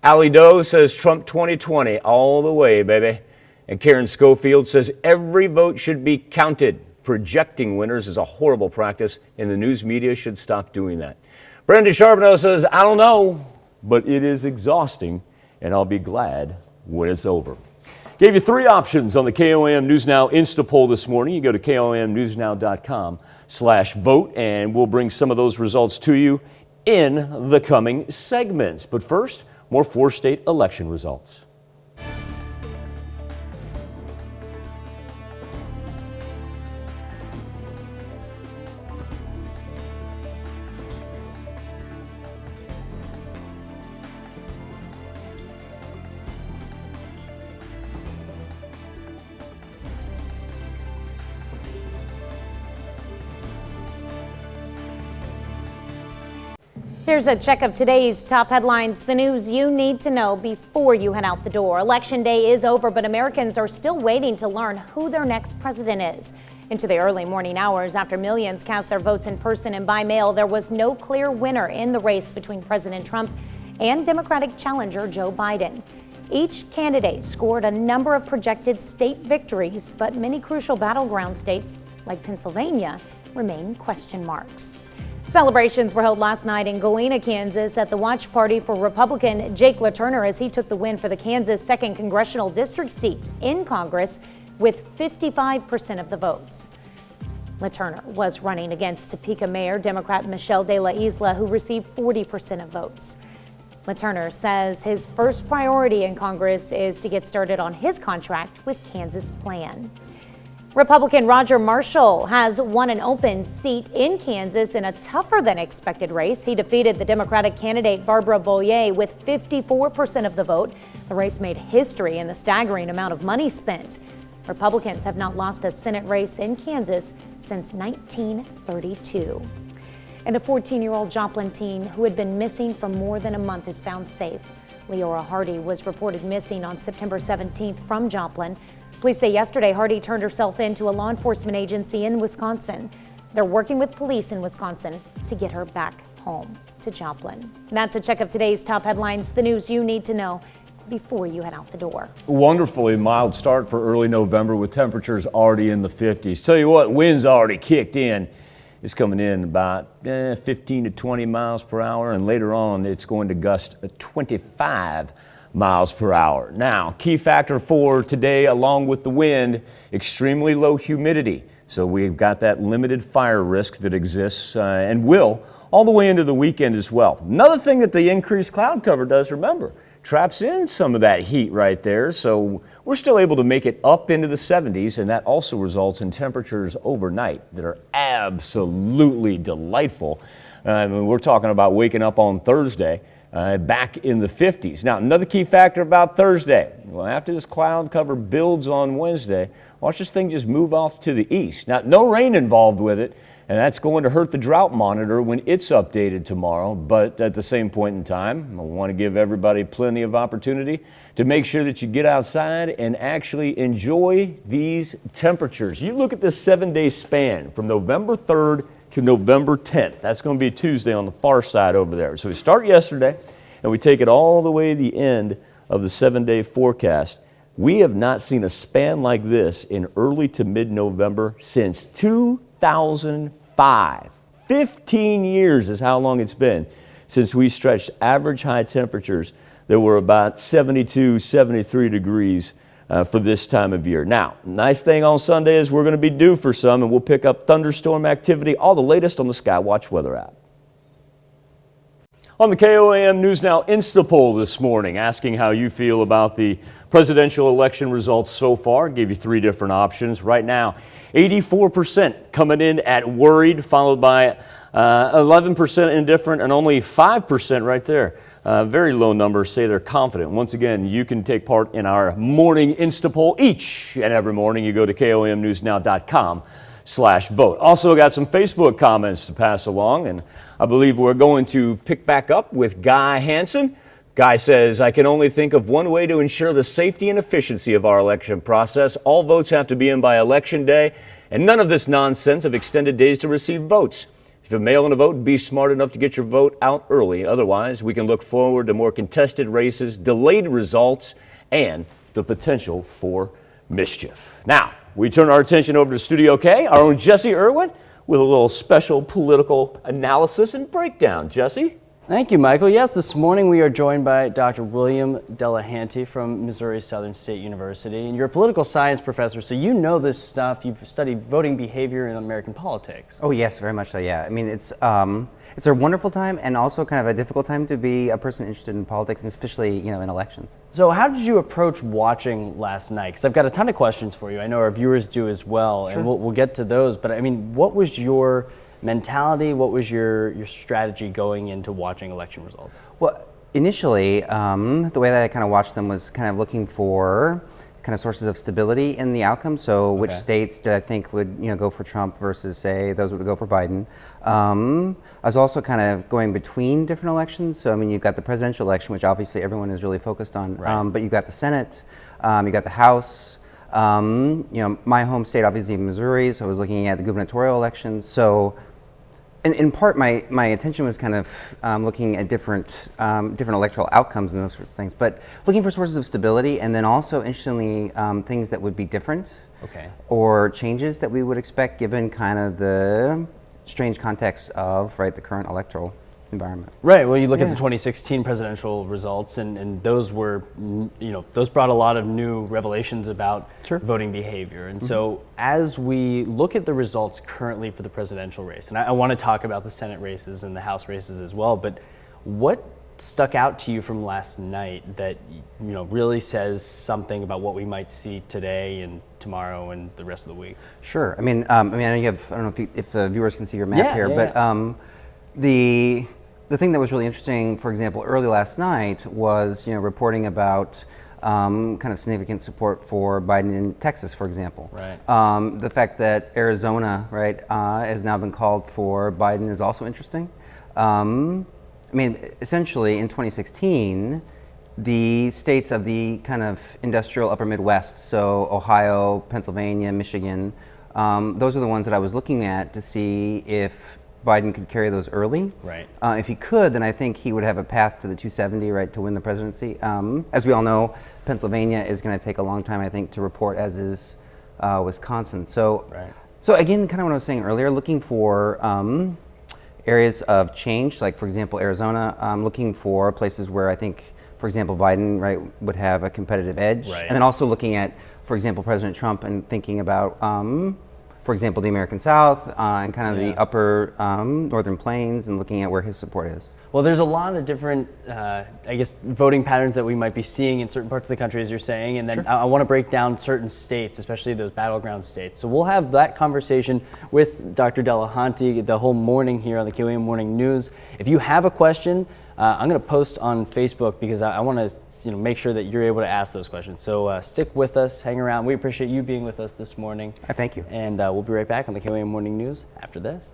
Allie Doe says Trump 2020 all the way, baby. And Karen Schofield says every vote should be counted. Projecting winners is a horrible practice, and the news media should stop doing that. Brandon Charbonneau says, I don't know, but it is exhausting, and I'll be glad when it's over. Gave you 3 options on the KOAM News Now Insta poll this morning. You go to komnewsnow.com/vote, and we'll bring some of those results to you in the coming segments. But first, more 4-state election results. Here's a check of today's top headlines, the news you need to know before you head out the door. Election day is over, but Americans are still waiting to learn who their next president is. Into the early morning hours after millions cast their votes in person and by mail, there was no clear winner in the race between President Trump and Democratic challenger Joe Biden. Each candidate scored a number of projected state victories, but many crucial battleground states, like Pennsylvania, remain question marks. Celebrations were held last night in Galena, Kansas at the watch party for Republican Jake LaTurner as he took the win for the Kansas 2nd Congressional District seat in Congress with 55% of the votes. LaTurner was running against Topeka Mayor Democrat Michelle De La Isla, who received 40% of votes. LaTurner says his first priority in Congress is to get started on his contract with Kansas Plan. Republican Roger Marshall has won an open seat in Kansas in a tougher than expected race. He defeated the Democratic candidate Barbara Bollier with 54% of the vote. The race made history in the staggering amount of money spent. Republicans have not lost a Senate race in Kansas since 1932. And a 14-year-old Joplin teen who had been missing for more than a month is found safe. Leora Hardy was reported missing on September 17th from Joplin. Police say yesterday Hardy turned herself in to a law enforcement agency in Wisconsin. They're working with police in Wisconsin to get her back home to Joplin. That's a check of today's top headlines, the news you need to know before you head out the door. Wonderfully mild start for early November with temperatures already in the 50s. Tell you what, wind's already kicked in. It's coming in about 15 to 20 miles per hour, and later on it's going to gust 25 miles per hour. Now, key factor for today, along with the wind, extremely low humidity. So we've got that limited fire risk that exists and will all the way into the weekend as well. Another thing that the increased cloud cover does, remember, traps in some of that heat right there. So we're still able to make it up into the 70s, and that also results in temperatures overnight that are absolutely delightful. We're talking about waking up on Thursday back in the 50s. Now, another key factor about Thursday. Well, after this cloud cover builds on Wednesday, watch this thing just move off to the east. Now, no rain involved with it, and that's going to hurt the drought monitor when it's updated tomorrow. But at the same point in time, I want to give everybody plenty of opportunity to make sure that you get outside and actually enjoy these temperatures. You look at this 7-day span from November 3rd to November 10th. That's going to be Tuesday on the far side over there. So we start yesterday and we take it all the way to the end of the 7-day forecast. We have not seen a span like this in early to mid-November since 2005. 15 years is how long it's been since we stretched average high temperatures that were about 72, 73 degrees for this time of year. Now, nice thing on Sunday is we're going to be due for some, and we'll pick up thunderstorm activity, all the latest on the Skywatch weather app. On the KOAM News Now Insta poll this morning, asking how you feel about the presidential election results so far. Gave you 3 different options. Right now, 84% coming in at worried, followed by 11% indifferent, and only 5% right there. Very low numbers say they're confident. Once again, you can take part in our morning Insta poll each and every morning. You go to KOAMnewsnow.com/vote. Also got some Facebook comments to pass along, and I believe we're going to pick back up with Guy Hansen. Guy says, I can only think of one way to ensure the safety and efficiency of our election process. All votes have to be in by election day, and none of this nonsense of extended days to receive votes. If you mail in a vote, be smart enough to get your vote out early. Otherwise, we can look forward to more contested races, delayed results, and the potential for mischief. Now, we turn our attention over to Studio K, our own Jesse Irwin, with a little special political analysis and breakdown. Jesse? Thank you, Michael. Yes, this morning we are joined by Dr. William Delahanty from Missouri Southern State University. And you're a political science professor, so you know this stuff. You've studied voting behavior in American politics. Oh, yes, very much so, yeah. I mean, it's a wonderful time and also kind of a difficult time to be a person interested in politics, and especially, in elections. So how did you approach watching last night? Because I've got a ton of questions for you. I know our viewers do as well, and we'll get to those. But, I mean, what was your mentality? What was your strategy going into watching election results? Well, initially, the way that I kind of watched them was kind of looking for kind of sources of stability in the outcome. So which states did I think would go for Trump versus, say, those would go for Biden. I was also kind of going between different elections. So I mean, you've got the presidential election, which obviously everyone is really focused on, but you've got the Senate, you got the House. My home state, obviously, Missouri. So I was looking at the gubernatorial elections. So in part, my attention was kind of looking at different electoral outcomes and those sorts of things, but looking for sources of stability, and then also, interestingly, things that would be different, or changes that we would expect given kind of the strange context of the current electoral environment. Right. Well, you look at the 2016 presidential results, and those were, those brought a lot of new revelations about voting behavior. And so as we look at the results currently for the presidential race, and I want to talk about the Senate races and the House races as well, but what stuck out to you from last night that, really says something about what we might see today and tomorrow and the rest of the week? Sure. I mean, I know you have, I don't know if the viewers can see your map here, but the thing that was really interesting, for example, early last night was, reporting about kind of significant support for Biden in Texas, for example. Right. The fact that Arizona, has now been called for Biden is also interesting. I mean, essentially in 2016, the states of the kind of industrial upper Midwest, so Ohio, Pennsylvania, Michigan, those are the ones that I was looking at to see if Biden could carry those early. Right. If he could, then I think he would have a path to the 270, to win the presidency. As we all know, Pennsylvania is going to take a long time, I think, to report, as is Wisconsin. So, so again, kind of what I was saying earlier, looking for areas of change, like, for example, Arizona, looking for places where I think, for example, Biden, would have a competitive edge. And then also looking at, for example, President Trump and thinking about, for example, the American South and kind of the upper northern plains, and looking at where his support is. Well, there's a lot of different, voting patterns that we might be seeing in certain parts of the country, as you're saying, and then I want to break down certain states, especially those battleground states. So we'll have that conversation with Dr. Delahanty the whole morning here on the KOAM Morning News. If you have a question, I'm going to post on Facebook because I want to make sure that you're able to ask those questions. So stick with us, hang around. We appreciate you being with us this morning. Thank you. And we'll be right back on the KOAM Morning News after this.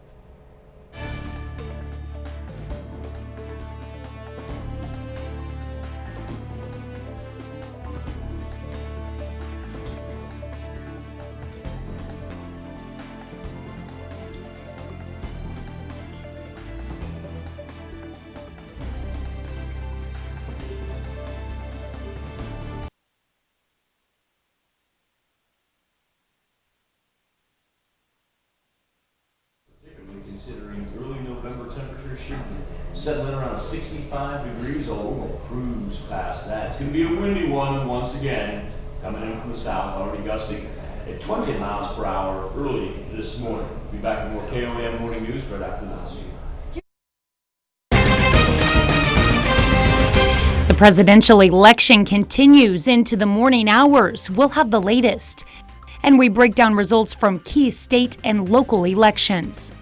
Considering early November temperatures should settle in around 65 degrees. Oh, we'll cruise past that. It's going to be a windy one once again, coming in from the south, already gusting at 20 miles per hour early this morning. We'll be back with more KOAM Morning News right after this. The presidential election continues into the morning hours. We'll have the latest. And we break down results from key state and local elections.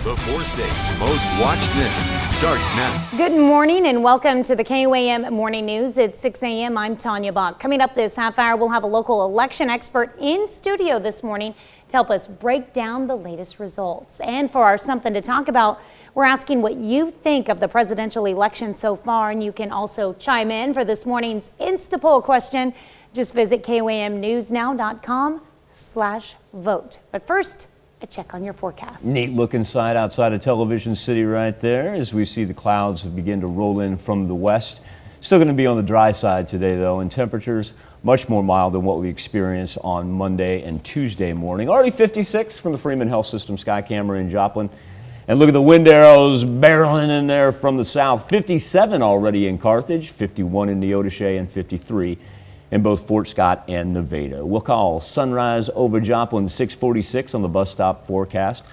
The 4 states most watched news starts now. Good morning and welcome to the KOAM Morning News. It's 6 a.m. I'm Tanya Bach. Coming up this half hour, we'll have a local election expert in studio this morning to help us break down the latest results. And for our Something to Talk About, we're asking what you think of the presidential election so far. And you can also chime in for this morning's Instapoll question. Just visit KOAMnewsnow.com/vote. But first, a check on your forecast. Neat looking sight outside of Television City right there as we see the clouds begin to roll in from the west. Still going to be on the dry side today though, and temperatures much more mild than what we experienced on Monday and Tuesday morning. Already 56 from the Freeman Health System sky camera in Joplin. And look at the wind arrows barreling in there from the south. 57 already in Carthage, 51 in Neodesha, and 53 in both Fort Scott and Nevada. We'll call sunrise over Joplin 646 on the bus stop forecast.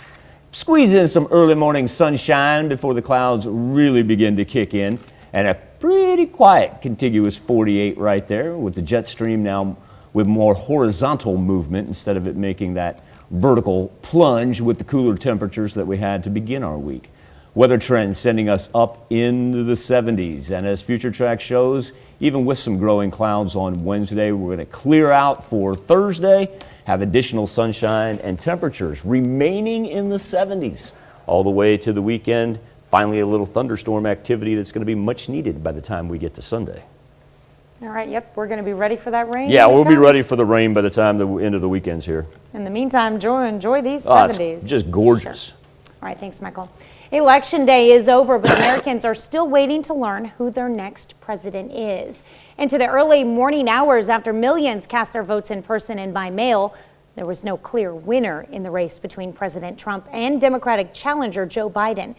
Squeeze in some early morning sunshine before the clouds really begin to kick in. And a pretty quiet contiguous 48 right there with the jet stream now with more horizontal movement instead of it making that vertical plunge with the cooler temperatures that we had to begin our week. Weather trends sending us up into the 70s. And as Future Track shows, even with some growing clouds on Wednesday, we're going to clear out for Thursday, have additional sunshine and temperatures remaining in the 70s all the way to the weekend. Finally, a little thunderstorm activity that's going to be much needed by the time we get to Sunday. All right, yep, we're going to be ready for that rain. Yeah, we'll be ready for the rain by the time the end of the weekend's here. In the meantime, enjoy these 70s. It's just gorgeous. Sure. All right, thanks, Michael. Election day is over, but Americans are still waiting to learn who their next president is. Into the early morning hours after millions cast their votes in person and by mail, there was no clear winner in the race between President Trump and Democratic challenger Joe Biden.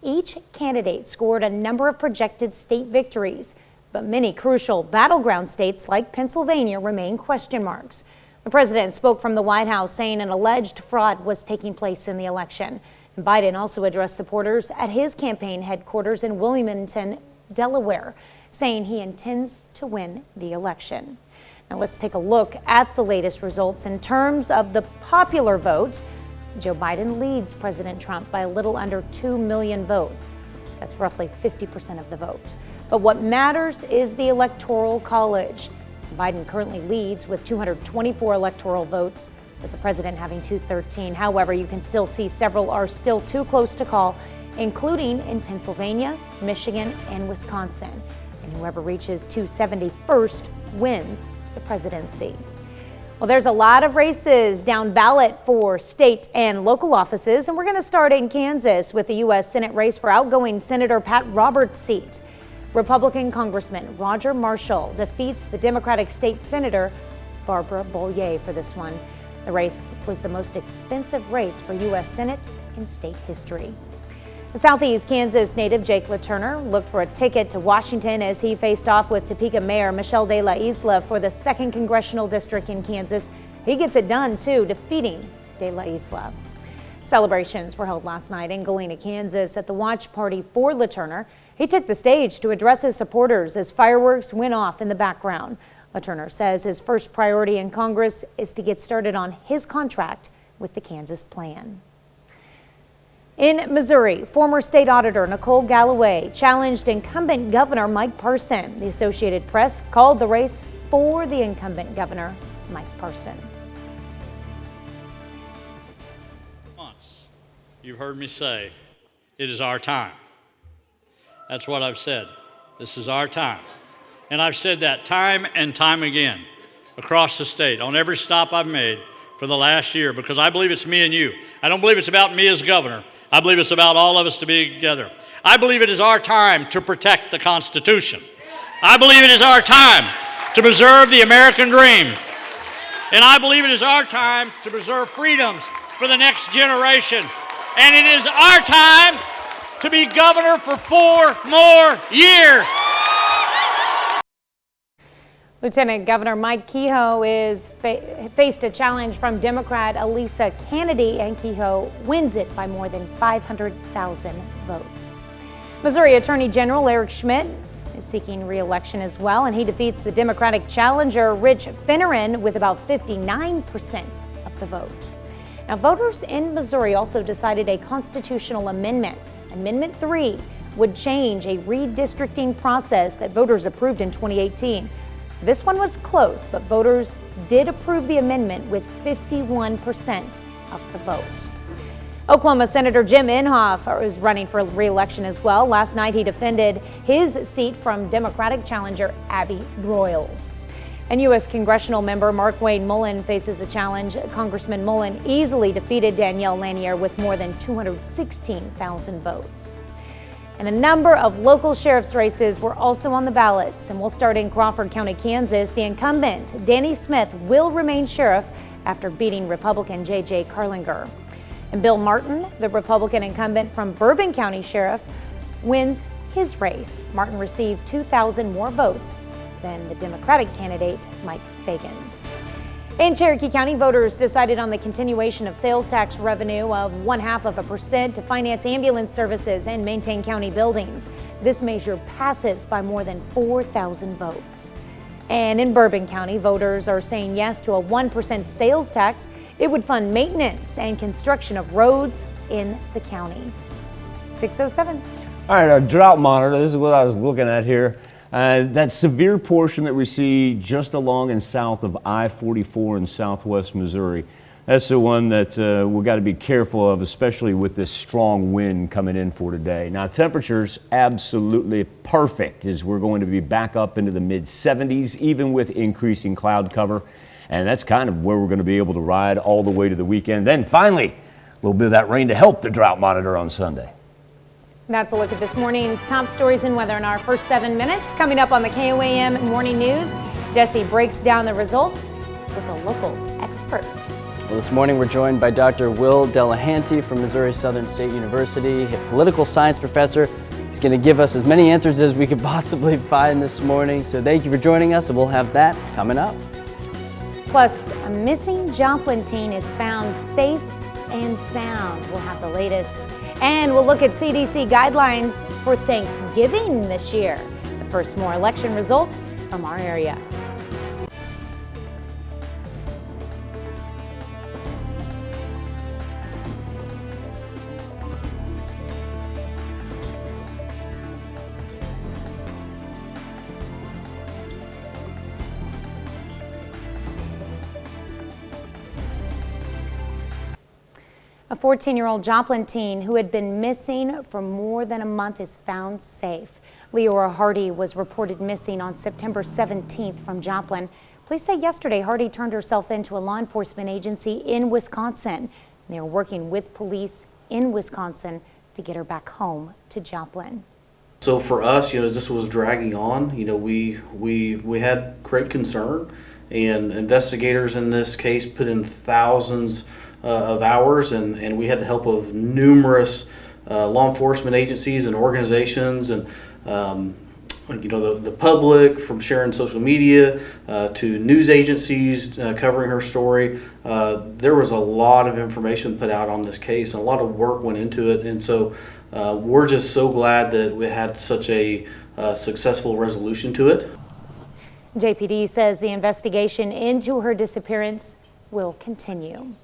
Each candidate scored a number of projected state victories, but many crucial battleground states like Pennsylvania remain question marks. The president spoke from the White House saying an alleged fraud was taking place in the election. Biden also addressed supporters at his campaign headquarters in Wilmington, Delaware, saying he intends to win the election. Now let's take a look at the latest results. In terms of the popular vote, Joe Biden leads President Trump by a little under 2 million votes. That's roughly 50% of the vote. But what matters is the Electoral College. Biden currently leads with 224 electoral votes, with the president having 213. However, you can still see several are still too close to call, including in Pennsylvania, Michigan, and Wisconsin. And whoever reaches 270 first wins the presidency. Well, there's a lot of races down ballot for state and local offices, and we're going to start in Kansas with the U.S. Senate race for outgoing Senator Pat Roberts' seat. Republican Congressman Roger Marshall defeats the Democratic State Senator Barbara Bollier for this one. The race was the most expensive race for U.S. Senate in state history. The Southeast Kansas native Jake LaTurner looked for a ticket to Washington as he faced off with Topeka Mayor Michelle De La Isla for the 2nd Congressional District in Kansas. He gets it done, too, defeating De La Isla. Celebrations were held last night in Galena, Kansas at the watch party for LaTurner. He took the stage to address his supporters as fireworks went off in the background. LaTurner says his first priority in Congress is to get started on his contract with the Kansas plan. In Missouri, former state auditor Nicole Galloway challenged incumbent Governor Mike Parson. The Associated Press called the race for the incumbent Governor Mike Parson. Once you've heard me say, it is our time. That's what I've said. This is our time. And I've said that time and time again across the state on every stop I've made for the last year, because I believe it's me and you. I don't believe it's about me as governor. I believe it's about all of us to be together. I believe it is our time to protect the Constitution. I believe it is our time to preserve the American dream. And I believe it is our time to preserve freedoms for the next generation. And it is our time to be governor for 4 more years. Lieutenant Governor Mike Kehoe is faced a challenge from Democrat Elisa Kennedy, and Kehoe wins it by more than 500,000 votes. Missouri Attorney General Eric Schmidt is seeking re-election as well, and he defeats the Democratic challenger Rich Finneran with about 59% of the vote. Now, voters in Missouri also decided a constitutional amendment. Amendment 3 would change a redistricting process that voters approved in 2018. This one was close, but voters did approve the amendment with 51% of the vote. Oklahoma Senator Jim Inhofe is running for re-election as well. Last night he defended his seat from Democratic challenger Abby Broyles. And U.S. congressional member Markwayne Mullin faces a challenge. Congressman Mullin easily defeated Danielle Lanier with more than 216,000 votes. And a number of local sheriff's races were also on the ballots. And we'll start in Crawford County, Kansas. The incumbent, Danny Smith, will remain sheriff after beating Republican J.J. Carlinger. And Bill Martin, the Republican incumbent from Bourbon County Sheriff, wins his race. Martin received 2,000 more votes than the Democratic candidate, Mike Fagans. In Cherokee County, voters decided on the continuation of sales tax revenue of 0.5% to finance ambulance services and maintain county buildings. This measure passes by more than 4,000 votes. And in Bourbon County, voters are saying yes to a 1% sales tax. It would fund maintenance and construction of roads in the county. 6:07. All right, our drought monitor, this is what I was looking at here. That severe portion that we see just along and south of I-44 in southwest Missouri, that's the one that we've got to be careful of, especially with this strong wind coming in for today. Now, temperatures absolutely perfect as we're going to be back up into the mid-70s, even with increasing cloud cover. And that's kind of where we're going to be able to ride all the way to the weekend. Then finally, a little bit of that rain to help the drought monitor on Sunday. That's a look at this morning's top stories and weather in our first 7 minutes. Coming up on the KOAM Morning News, Jesse breaks down the results with a local expert. Well, this morning we're joined by Dr. Will Delahanty from Missouri Southern State University, a political science professor. He's going to give us as many answers as we could possibly find this morning. So thank you for joining us, and we'll have that coming up. Plus, a missing Joplin teen is found safe and sound. We'll have the latest. And we'll look at CDC guidelines for Thanksgiving this year. But first, more election results from our area. A 14-year-old Joplin teen who had been missing for more than a month is found safe. Leora Hardy was reported missing on September 17th from Joplin. Police say yesterday Hardy turned herself into a law enforcement agency in Wisconsin. They are working with police in Wisconsin to get her back home to Joplin. So for us, as this was dragging on, we had great concern, and investigators in this case put in thousands of hours, and we had the help of numerous law enforcement agencies and organizations, and the public, from sharing social media to news agencies covering her story. There was a lot of information put out on this case, and a lot of work went into it, and so we're just so glad that we had such a successful resolution to it. JPD says the investigation into her disappearance will continue.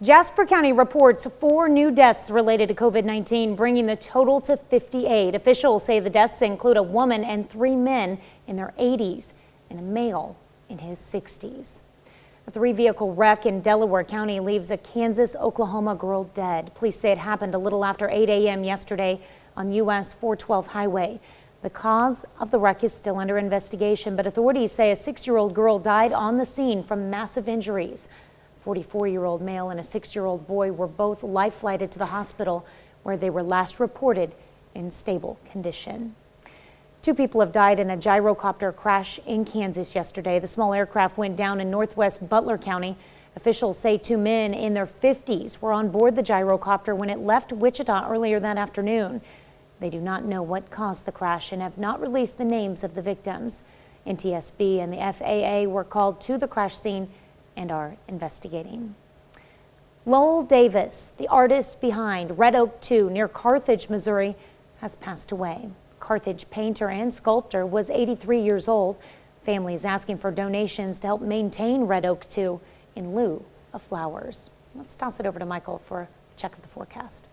Jasper County reports 4 new deaths related to COVID-19, bringing the total to 58. Officials say the deaths include a woman and 3 men in their 80s and a male in his 60s. A 3-vehicle wreck in Delaware County leaves a Kansas-Oklahoma girl dead. Police say it happened a little after 8 a.m. yesterday on US 412 highway. The cause of the wreck is still under investigation, but authorities say a 6-year-old girl died on the scene from massive injuries. A 44-year-old male and a 6-year-old boy were both life-flighted to the hospital, where they were last reported in stable condition. 2 people have died in a gyrocopter crash in Kansas yesterday. The small aircraft went down in northwest Butler County. Officials say 2 men in their 50s were on board the gyrocopter when it left Wichita earlier that afternoon. They do not know what caused the crash and have not released the names of the victims. NTSB and the FAA were called to the crash scene and are investigating. Lowell Davis, the artist behind Red Oak 2 near Carthage, Missouri, has passed away. Carthage painter and sculptor was 83 years old. Families asking for donations to help maintain Red Oak 2 in lieu of flowers. Let's toss it over to Michael for a check of the forecast.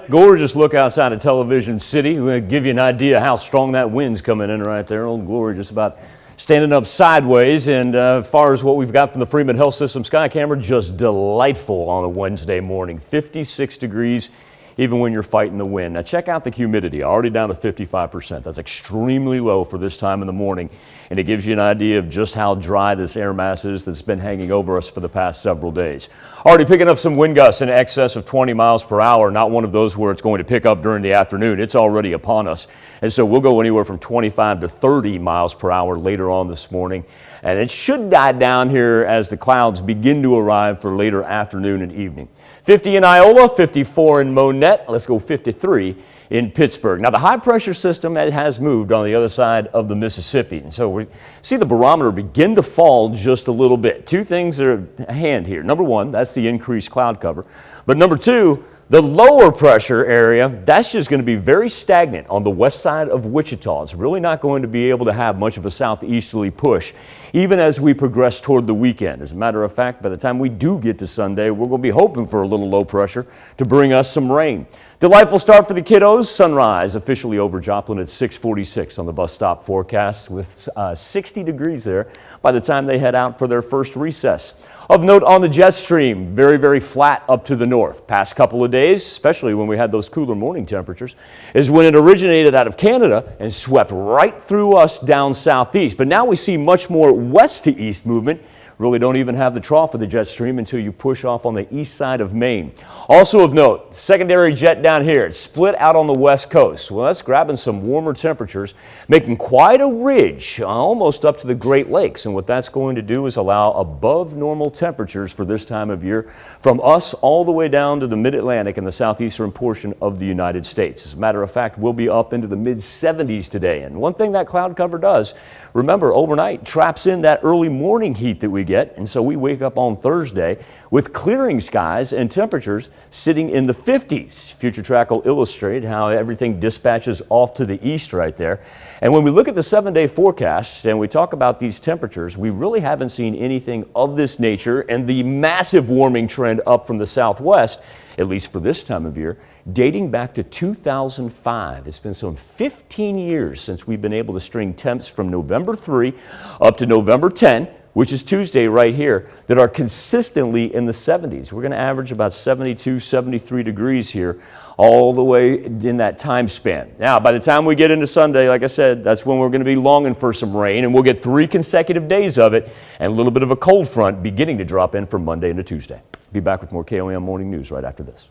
Gorgeous look outside of Television City. We're going to give you an idea how strong that wind's coming in right there. Old Glory just about standing up sideways. And as far as what we've got from the Freeman Health System sky camera, just delightful on a Wednesday morning. 56 degrees. Even when you're fighting the wind. Now check out the humidity, already down to 55%. That's extremely low for this time in the morning. And it gives you an idea of just how dry this air mass is that's been hanging over us for the past several days. Already picking up some wind gusts in excess of 20 miles per hour. Not one of those where it's going to pick up during the afternoon. It's already upon us. And so we'll go anywhere from 25 to 30 miles per hour later on this morning. And it should die down here as the clouds begin to arrive for later afternoon and evening. 50 in Iola, 54 in Monette. Let's go 53 in Pittsburgh. Now the high pressure system has moved on the other side of the Mississippi. And so we see the barometer begin to fall just a little bit. 2 things are at hand here. Number 1, that's the increased cloud cover. But number 2, the lower pressure area, that's just going to be very stagnant on the west side of Wichita. It's really not going to be able to have much of a southeasterly push, even as we progress toward the weekend. As a matter of fact, by the time we do get to Sunday, we're going to be hoping for a little low pressure to bring us some rain. Delightful start for the kiddos. Sunrise officially over Joplin at 6:46 on the bus stop forecast with 60 degrees there by the time they head out for their first recess. Of note on the jet stream, very, very flat up to the north. Past couple of days, especially when we had those cooler morning temperatures, is when it originated out of Canada and swept right through us down southeast. But now we see much more west to east movement. Really don't even have the trough of the jet stream until you push off on the east side of Maine. Also of note, secondary jet down here. It's split out on the west coast. Well, that's grabbing some warmer temperatures, making quite a ridge almost up to the Great Lakes. And what that's going to do is allow above normal temperatures for this time of year from us all the way down to the mid-Atlantic and the southeastern portion of the United States. As a matter of fact, we'll be up into the mid-70s today. And one thing that cloud cover does, remember, overnight traps in that early morning heat that we get, and so we wake up on Thursday with clearing skies and temperatures sitting in the 50s. Future Track will illustrate how everything dispatches off to the east right there. And when we look at the 7-day forecast and we talk about these temperatures, we really haven't seen anything of this nature, and the massive warming trend up from the southwest, at least for this time of year, dating back to 2005. It's been some 15 years since we've been able to string temps from November 3 up to November 10, which is Tuesday right here, that are consistently in the 70s. We're going to average about 72, 73 degrees here all the way in that time span. Now, by the time we get into Sunday, like I said, that's when we're going to be longing for some rain, and we'll get 3 consecutive days of it and a little bit of a cold front beginning to drop in from Monday into Tuesday. Be back with more KOAM Morning News right after this.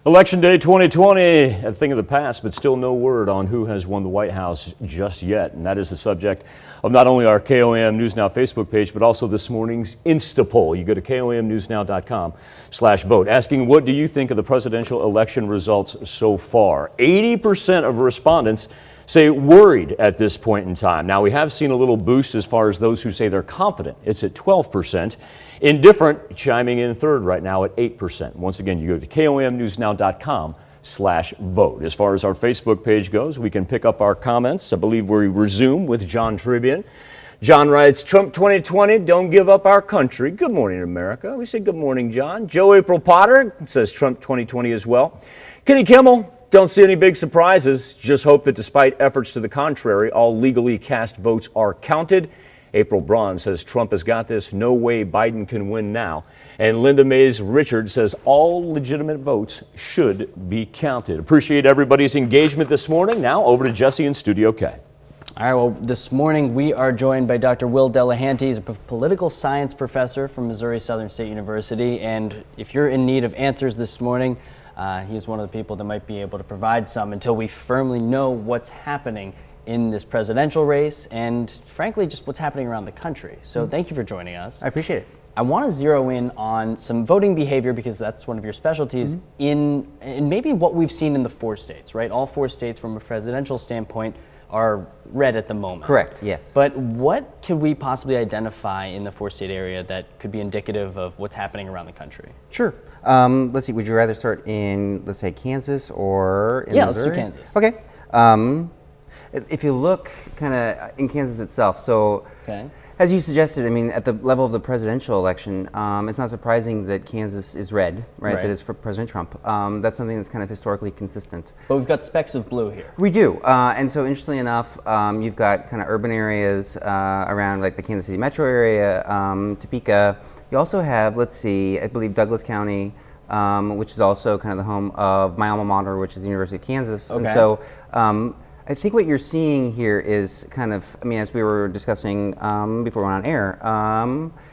Election Day 2020, a thing of the past, but still no word on who has won the White House just yet. And that is the subject of not only our KOAM News Now Facebook page, but also this morning's Insta poll. You go to KOAMnewsnow.com/vote, asking what do you think of the presidential election results so far. 80% of respondents say worried at this point in time. Now, we have seen a little boost as far as those who say they're confident. It's at 12%. Indifferent chiming in third right now at 8%. Once again, you go to KOAMnewsnow.com/vote. As far as our Facebook page goes, we can pick up our comments. I believe we resume with John Tribune. John writes, Trump 2020, don't give up our country. Good morning, America. We say good morning, John. Joe April Potter says Trump 2020 as well. Kenny Kimmel, don't see any big surprises. Just hope that despite efforts to the contrary, all legally cast votes are counted. April Braun says Trump has got this. No way Biden can win now. And Linda Mays Richard says all legitimate votes should be counted. Appreciate everybody's engagement this morning. Now over to Jesse in Studio K. All right, well, this morning we are joined by Dr. Will Delahanty. He's a political science professor from Missouri Southern State University. And if you're in need of answers this morning, he's one of the people that might be able to provide some until we firmly know what's happening in this presidential race and, frankly, just what's happening around the country. So thank you for joining us. I appreciate it. I want to zero in on some voting behavior because that's one of your specialties in maybe what we've seen in the 4 states, right? All 4 states from a presidential standpoint are red at the moment. Correct, yes. But what can we possibly identify in the 4-state area that could be indicative of what's happening around the country? Sure. Let's see, would you rather start in, let's say, Kansas or in Missouri? Let's do Kansas. Okay. If you look kind of in Kansas itself, so as you suggested, I mean, at the level of the presidential election, it's not surprising that Kansas is red, right? That is for President Trump. That's something that's kind of historically consistent. But we've got specks of blue here. We do. And so interestingly enough, you've got kind of urban areas around like the Kansas City metro area, Topeka. You also have, let's see, I believe Douglas County, which is also kind of the home of my alma mater, which is the University of Kansas. Okay. And so I think what you're seeing here is kind of, I mean, as we were discussing before we went on air,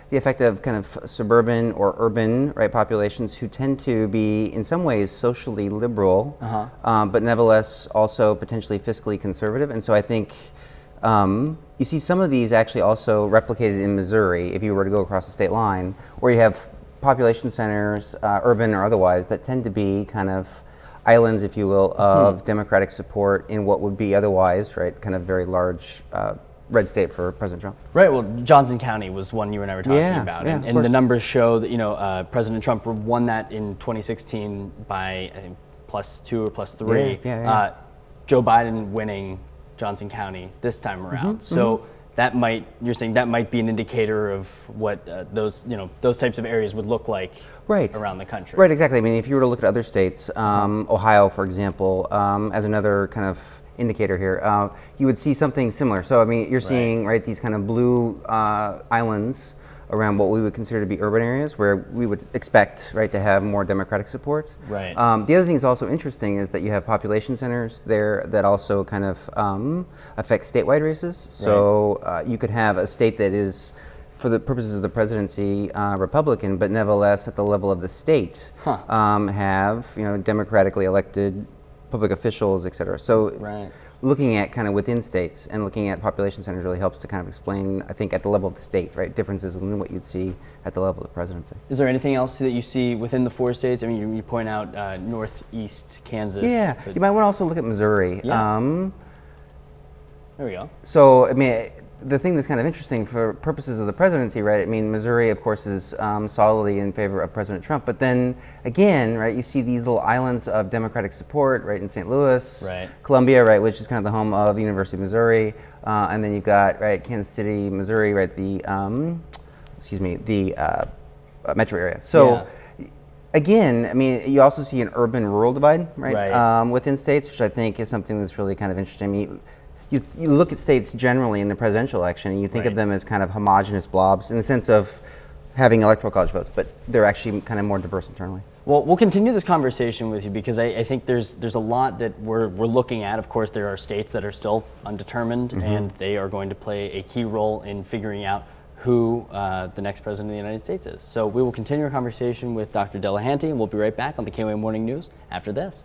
the effect of kind of suburban or urban, right, populations who tend to be in some ways socially liberal, but nevertheless also potentially fiscally conservative. And so I think you see some of these actually also replicated in Missouri if you were to go across the state line, where you have population centers, urban or otherwise, that tend to be kind of islands, if you will, of Democratic support in what would be otherwise, right, kind of very large red state for President Trump. Right. Well, Johnson County was one you and I were talking about, and the numbers show that President Trump won that in 2016 by I think +2 or +3. Joe Biden winning Johnson County this time around. So that might, you're saying that might be an indicator of what those types of areas would look like around the country. Right, exactly. I mean, if you were to look at other states, Ohio, for example, as another kind of indicator here, you would see something similar. So, I mean, you're seeing, right, these kind of blue islands around what we would consider to be urban areas where we would expect, right, to have more Democratic support. Right. The other thing that's also interesting is that you have population centers there that also kind of affect statewide races. So you could have a state that is, for the purposes of the presidency, Republican, but nevertheless at the level of the state have democratically elected public officials, et cetera. So looking at kind of within states and looking at population centers really helps to kind of explain, I think, at the level of the state, right, differences in what you'd see at the level of the presidency. Is there anything else that you see within the 4 states? I mean, you point out northeast Kansas. Yeah, you might want to also look at Missouri. Yeah. There we go. So, I mean, the thing that's kind of interesting for purposes of the presidency, right? I mean, Missouri, of course, is solidly in favor of President Trump. But then again, right, you see these little islands of Democratic support, right, in St. Louis, Columbia, right, which is kind of the home of the University of Missouri, and then you've got Kansas City, Missouri, right, the metro area. So. Again, I mean, you also see an urban-rural divide, right, within states, which I think is something that's really kind of interesting. I mean, you look at states generally in the presidential election, and you think of them as kind of homogenous blobs in the sense of having electoral college votes, but they're actually kind of more diverse internally. Well, we'll continue this conversation with you because I think there's a lot that we're looking at. Of course, there are states that are still undetermined, and they are going to play a key role in figuring out who the next president of the United States is. So we will continue our conversation with Dr. Delahanty, and we'll be right back on the KOAM Morning News after this.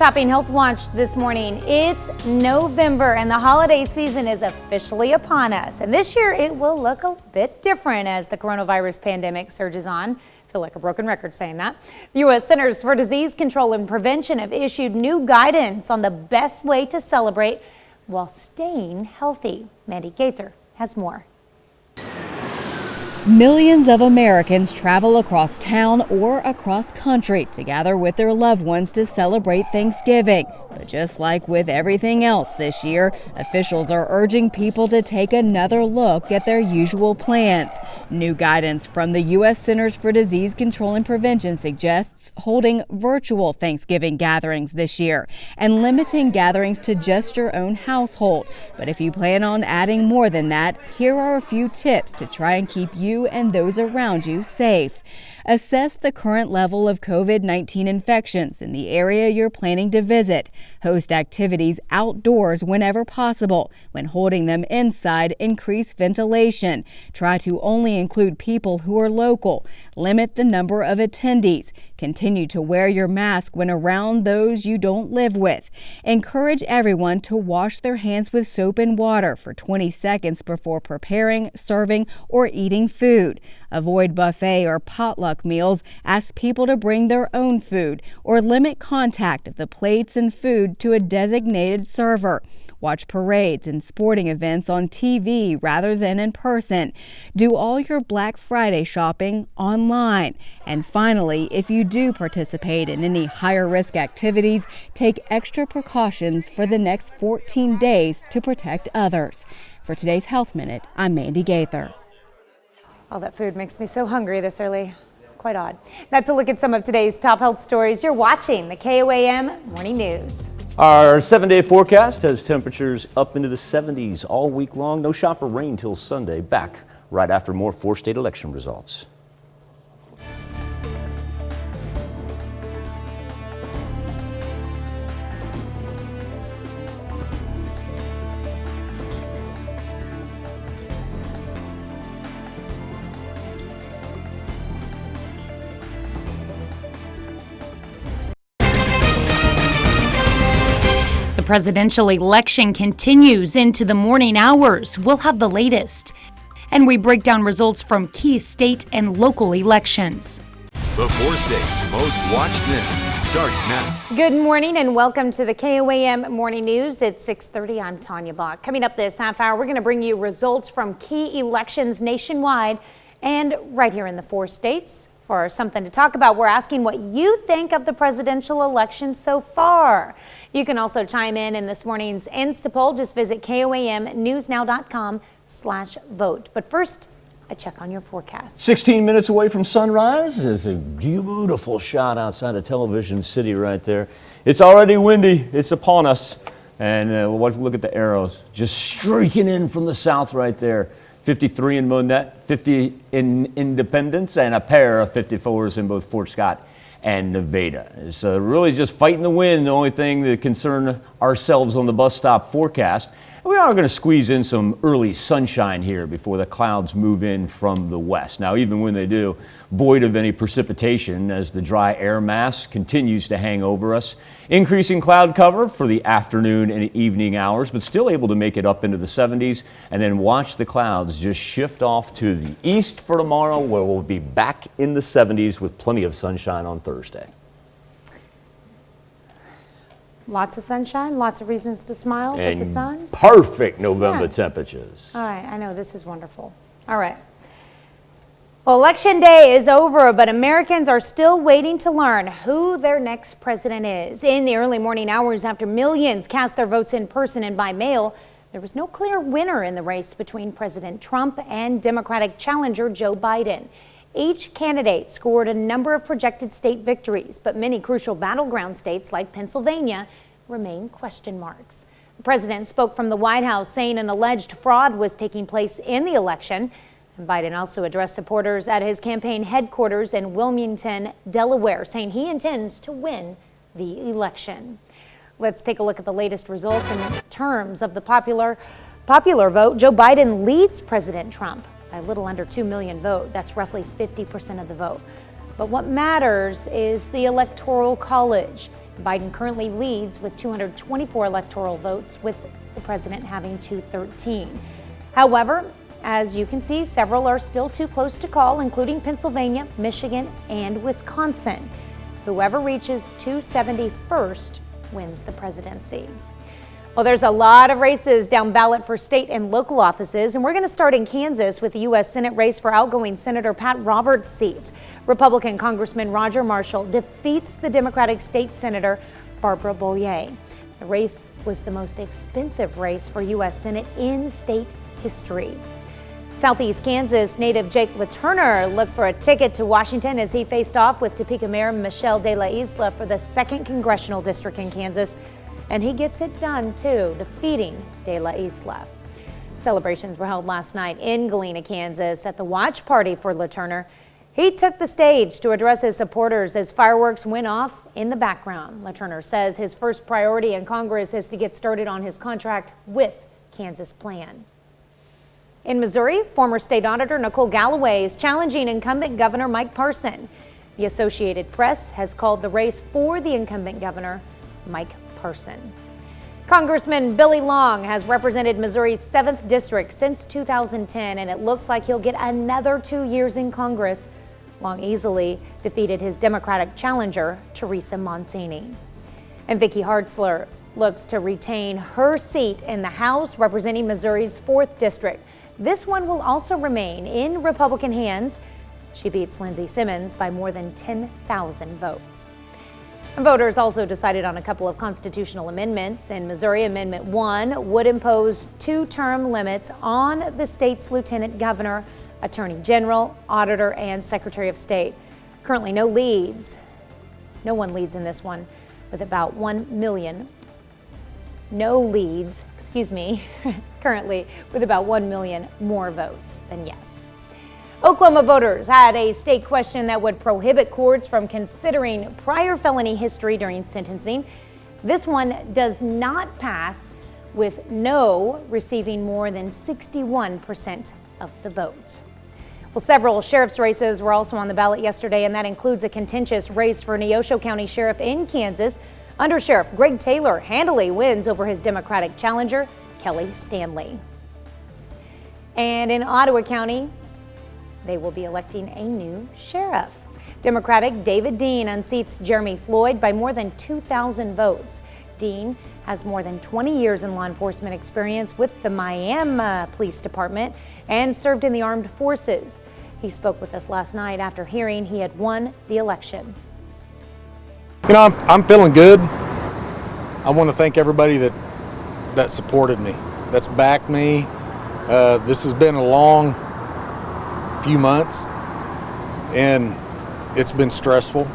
topping Health Watch this morning. It's November and the holiday season is officially upon us. And this year it will look a bit different as the coronavirus pandemic surges on. I feel like a broken record saying that. The U.S. Centers for Disease Control and Prevention have issued new guidance on the best way to celebrate while staying healthy. Mandy Gaither has more. Millions of Americans travel across town or across country to gather with their loved ones to celebrate Thanksgiving. But just like with everything else this year, officials are urging people to take another look at their usual plans. New guidance from the U.S. Centers for Disease Control and Prevention suggests holding virtual Thanksgiving gatherings this year and limiting gatherings to just your own household. But if you plan on adding more than that, here are a few tips to try and keep you and those around you safe. Assess the current level of COVID-19 infections in the area you're planning to visit. Host activities outdoors whenever possible. When holding them inside, increase ventilation. Try to only include people who are local. Limit the number of attendees. Continue to wear your mask when around those you don't live with. Encourage everyone to wash their hands with soap and water for 20 seconds before preparing, serving, or eating food. Avoid buffet or potluck meals. Ask people to bring their own food or limit contact of the plates and food to a designated server. Watch parades and sporting events on TV rather than in person. Do all your Black Friday shopping online. And finally, if you do participate in any higher risk activities, take extra precautions for the next 14 days to protect others. For today's Health Minute, I'm Mandy Gaither. All that food makes me so hungry this early. Quite odd. That's a look at some of today's top health stories. You're watching the KOAM Morning News. Our 7-day forecast has temperatures up into the 70s all week long. No shot for rain till Sunday. Back right after more 4 state election results. The presidential election continues into the morning hours. We'll have the latest. And we break down results from key state and local elections. The 4 states most watched news starts now. Good morning and welcome to the KOAM Morning News. It's 6:30. I'm Tanya Bach. Coming up this half hour, we're going to bring you results from key elections nationwide and right here in the 4 states. For something to talk about, we're asking what you think of the presidential election so far. You can also chime in this morning's Instapoll. Just visit KOAMnewsnow.com/vote. But first, a check on your forecast. 16 minutes away from sunrise is a beautiful shot outside of Television City right there. It's already windy. It's upon us. And look at the arrows just streaking in from the south right there. 53 in Monette, 50 in Independence, and a pair of 54s in both Fort Scott and Nevada. It's really just fighting the wind, the only thing that concern ourselves on the bus stop forecast. We are going to squeeze in some early sunshine here before the clouds move in from the west. Now, even when they do, void of any precipitation as the dry air mass continues to hang over us. Increasing cloud cover for the afternoon and evening hours, but still able to make it up into the 70s. And then watch the clouds just shift off to the east for tomorrow, where we'll be back in the 70s with plenty of sunshine on Thursday. Lots of sunshine, lots of reasons to smile with the suns. Perfect November temperatures. All right, I know this is wonderful. All right. Well, Election Day is over, but Americans are still waiting to learn who their next president is. In the early morning hours after millions cast their votes in person and by mail, there was no clear winner in the race between President Trump and Democratic challenger Joe Biden. Each candidate scored a number of projected state victories, but many crucial battleground states like Pennsylvania remain question marks. The president spoke from the White House saying an alleged fraud was taking place in the election. And Biden also addressed supporters at his campaign headquarters in Wilmington, Delaware, saying he intends to win the election. Let's take a look at the latest results in terms of the popular vote. Joe Biden leads President Trump by a little under 2 million votes. That's roughly 50% of the vote. But what matters is the Electoral College. Biden currently leads with 224 electoral votes, with the president having 213. However, as you can see, several are still too close to call, including Pennsylvania, Michigan, and Wisconsin. Whoever reaches 271st wins the presidency. Well, there's a lot of races down ballot for state and local offices, and we're going to start in Kansas with the U.S. Senate race for outgoing Senator Pat Roberts' seat. Republican Congressman Roger Marshall defeats the Democratic State Senator Barbara Boyer. The race was the most expensive race for U.S. Senate in state history. Southeast Kansas native Jake LaTurner looked for a ticket to Washington as he faced off with Topeka Mayor Michelle De La Isla for the 2nd Congressional District in Kansas. And he gets it done, too, defeating De La Isla. Celebrations were held last night in Galena, Kansas at the watch party for LaTurner. He took the stage to address his supporters as fireworks went off in the background. LaTurner says his first priority in Congress is to get started on his contract with Kansas Plan. In Missouri, former state auditor Nicole Galloway is challenging incumbent Governor Mike Parson. The Associated Press has called the race for the incumbent governor, Mike Parson. Congressman Billy Long has represented Missouri's 7th district since 2010, and it looks like he'll get another 2 years in Congress. Long easily defeated his Democratic challenger, Teresa Monsini. And Vicki Hartzler looks to retain her seat in the House representing Missouri's 4th district. This one will also remain in Republican hands. She beats Lindsey Simmons by more than 10,000 votes. Voters also decided on a couple of constitutional amendments. In Missouri, Amendment 1 would impose 2-term limits on the state's lieutenant governor, attorney general, auditor, and secretary of state. Currently, no one leads in this one with about 1 million. Currently with about 1 million more votes than yes. Oklahoma voters had a state question that would prohibit courts from considering prior felony history during sentencing. This one does not pass, with no receiving more than 61% of the vote. Well, several sheriff's races were also on the ballot yesterday, and that includes a contentious race for Neosho County Sheriff in Kansas. Under Sheriff Greg Taylor handily wins over his Democratic challenger, Kelly Stanley. And in Ottawa County, they will be electing a new sheriff. Democratic David Dean unseats Jeremy Floyd by more than 2,000 votes. Dean has more than 20 years in law enforcement experience with the Miami Police Department and served in the armed forces. He spoke with us last night after hearing he had won the election. You know, I'm feeling good. I want to thank everybody that supported me, that's backed me. This has been a long few months, and it's been stressful,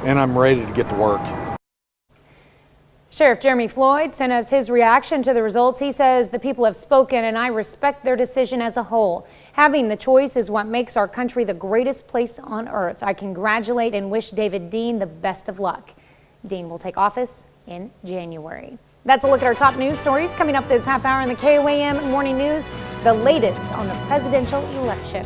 and I'm ready to get to work. Sheriff Jeremy Floyd sent us his reaction to the results. He says, "The people have spoken, and I respect their decision as a whole. Having the choice is what makes our country the greatest place on earth. I congratulate and wish David Dean the best of luck." Dean will take office in January. That's a look at our top news stories coming up this half hour in the KOAM Morning News, the latest on the presidential election.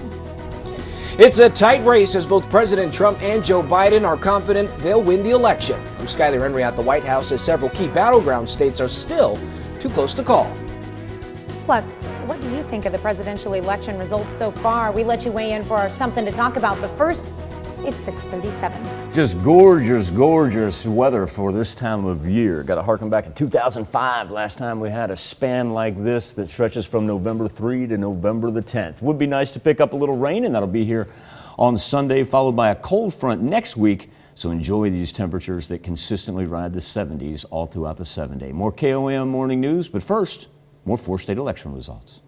It's a tight race as both President Trump and Joe Biden are confident they'll win the election. I'm Skyler Henry at the White House as several key battleground states are still too close to call. Plus, what do you think of the presidential election results so far? We let you weigh in for our Something to Talk About, but first, it's 6:37. Just gorgeous, gorgeous weather for this time of year. Got to harken back to 2005, last time we had a span like this that stretches from November 3 to November the 10th. Would be nice to pick up a little rain, and that'll be here on Sunday, followed by a cold front next week. So enjoy these temperatures that consistently ride the 70s all throughout the 7-day. More KOAM morning news, but first, more 4-state election results.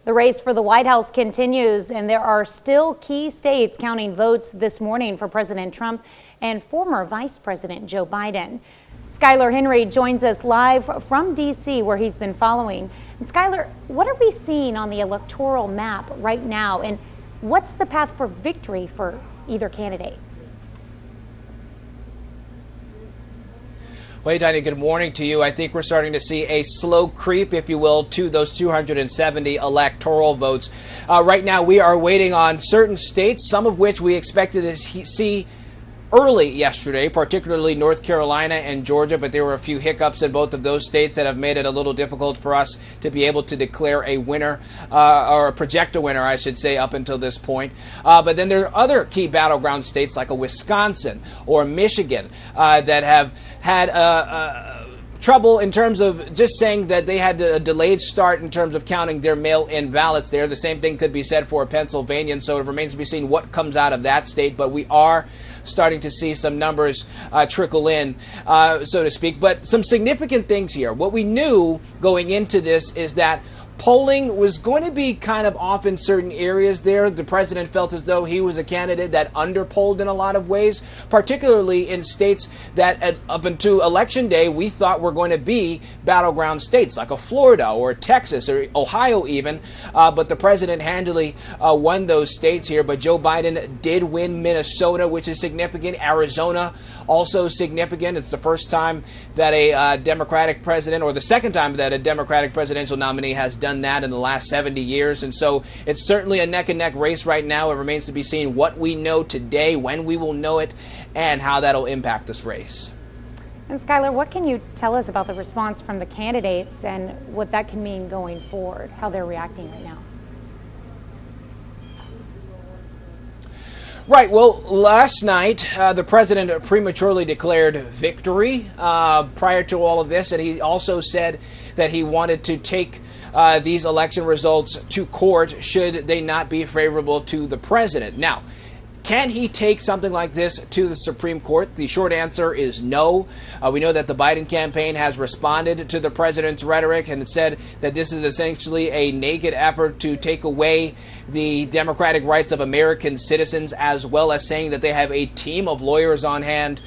The race for the White House continues, and there are still key states counting votes this morning for President Trump and former Vice President Joe Biden. Skylar Henry joins us live from D.C., where he's been following. And Skylar, what are we seeing on the electoral map right now, and what's the path for victory for either candidate? Well, Diana, good morning to you. I think we're starting to see a slow creep, if you will, to those 270 electoral votes. Right now, we are waiting on certain states, some of which we expected to see early yesterday, particularly North Carolina and Georgia, but there were a few hiccups in both of those states that have made it a little difficult for us to be able to declare a winner, or project a winner, I should say, up until this point. But then there are other key battleground states like a Wisconsin or Michigan that have had trouble in terms of just saying that they had a delayed start in terms of counting their mail-in ballots there. The same thing could be said for Pennsylvania, and so it remains to be seen what comes out of that state. But we are starting to see some numbers trickle in, so to speak. But some significant things here. What we knew going into this is that polling was going to be kind of off in certain areas there. The president felt as though he was a candidate that underpolled in a lot of ways, particularly in states that up until Election Day we thought were going to be battleground states like a Florida or Texas or Ohio even. But the president handily won those states here. But Joe Biden did win Minnesota, which is significant. Arizona, also significant. It's the first time that a Democratic president, or the second time that a Democratic presidential nominee has done that in the last 70 years. And so it's certainly a neck-and-neck race right now. It remains to be seen what we know today, when we will know it, and how that'll impact this race. And Skylar, what can you tell us about the response from the candidates and what that can mean going forward, how they're reacting right now? Right. Well, last night, the president prematurely declared victory prior to all of this, and he also said that he wanted to take these election results to court should they not be favorable to the president. Now, can he take something like this to the Supreme Court? The short answer is no. We know that the Biden campaign has responded to the president's rhetoric and said that this is essentially a naked effort to take away the democratic rights of American citizens, as well as saying that they have a team of lawyers on hand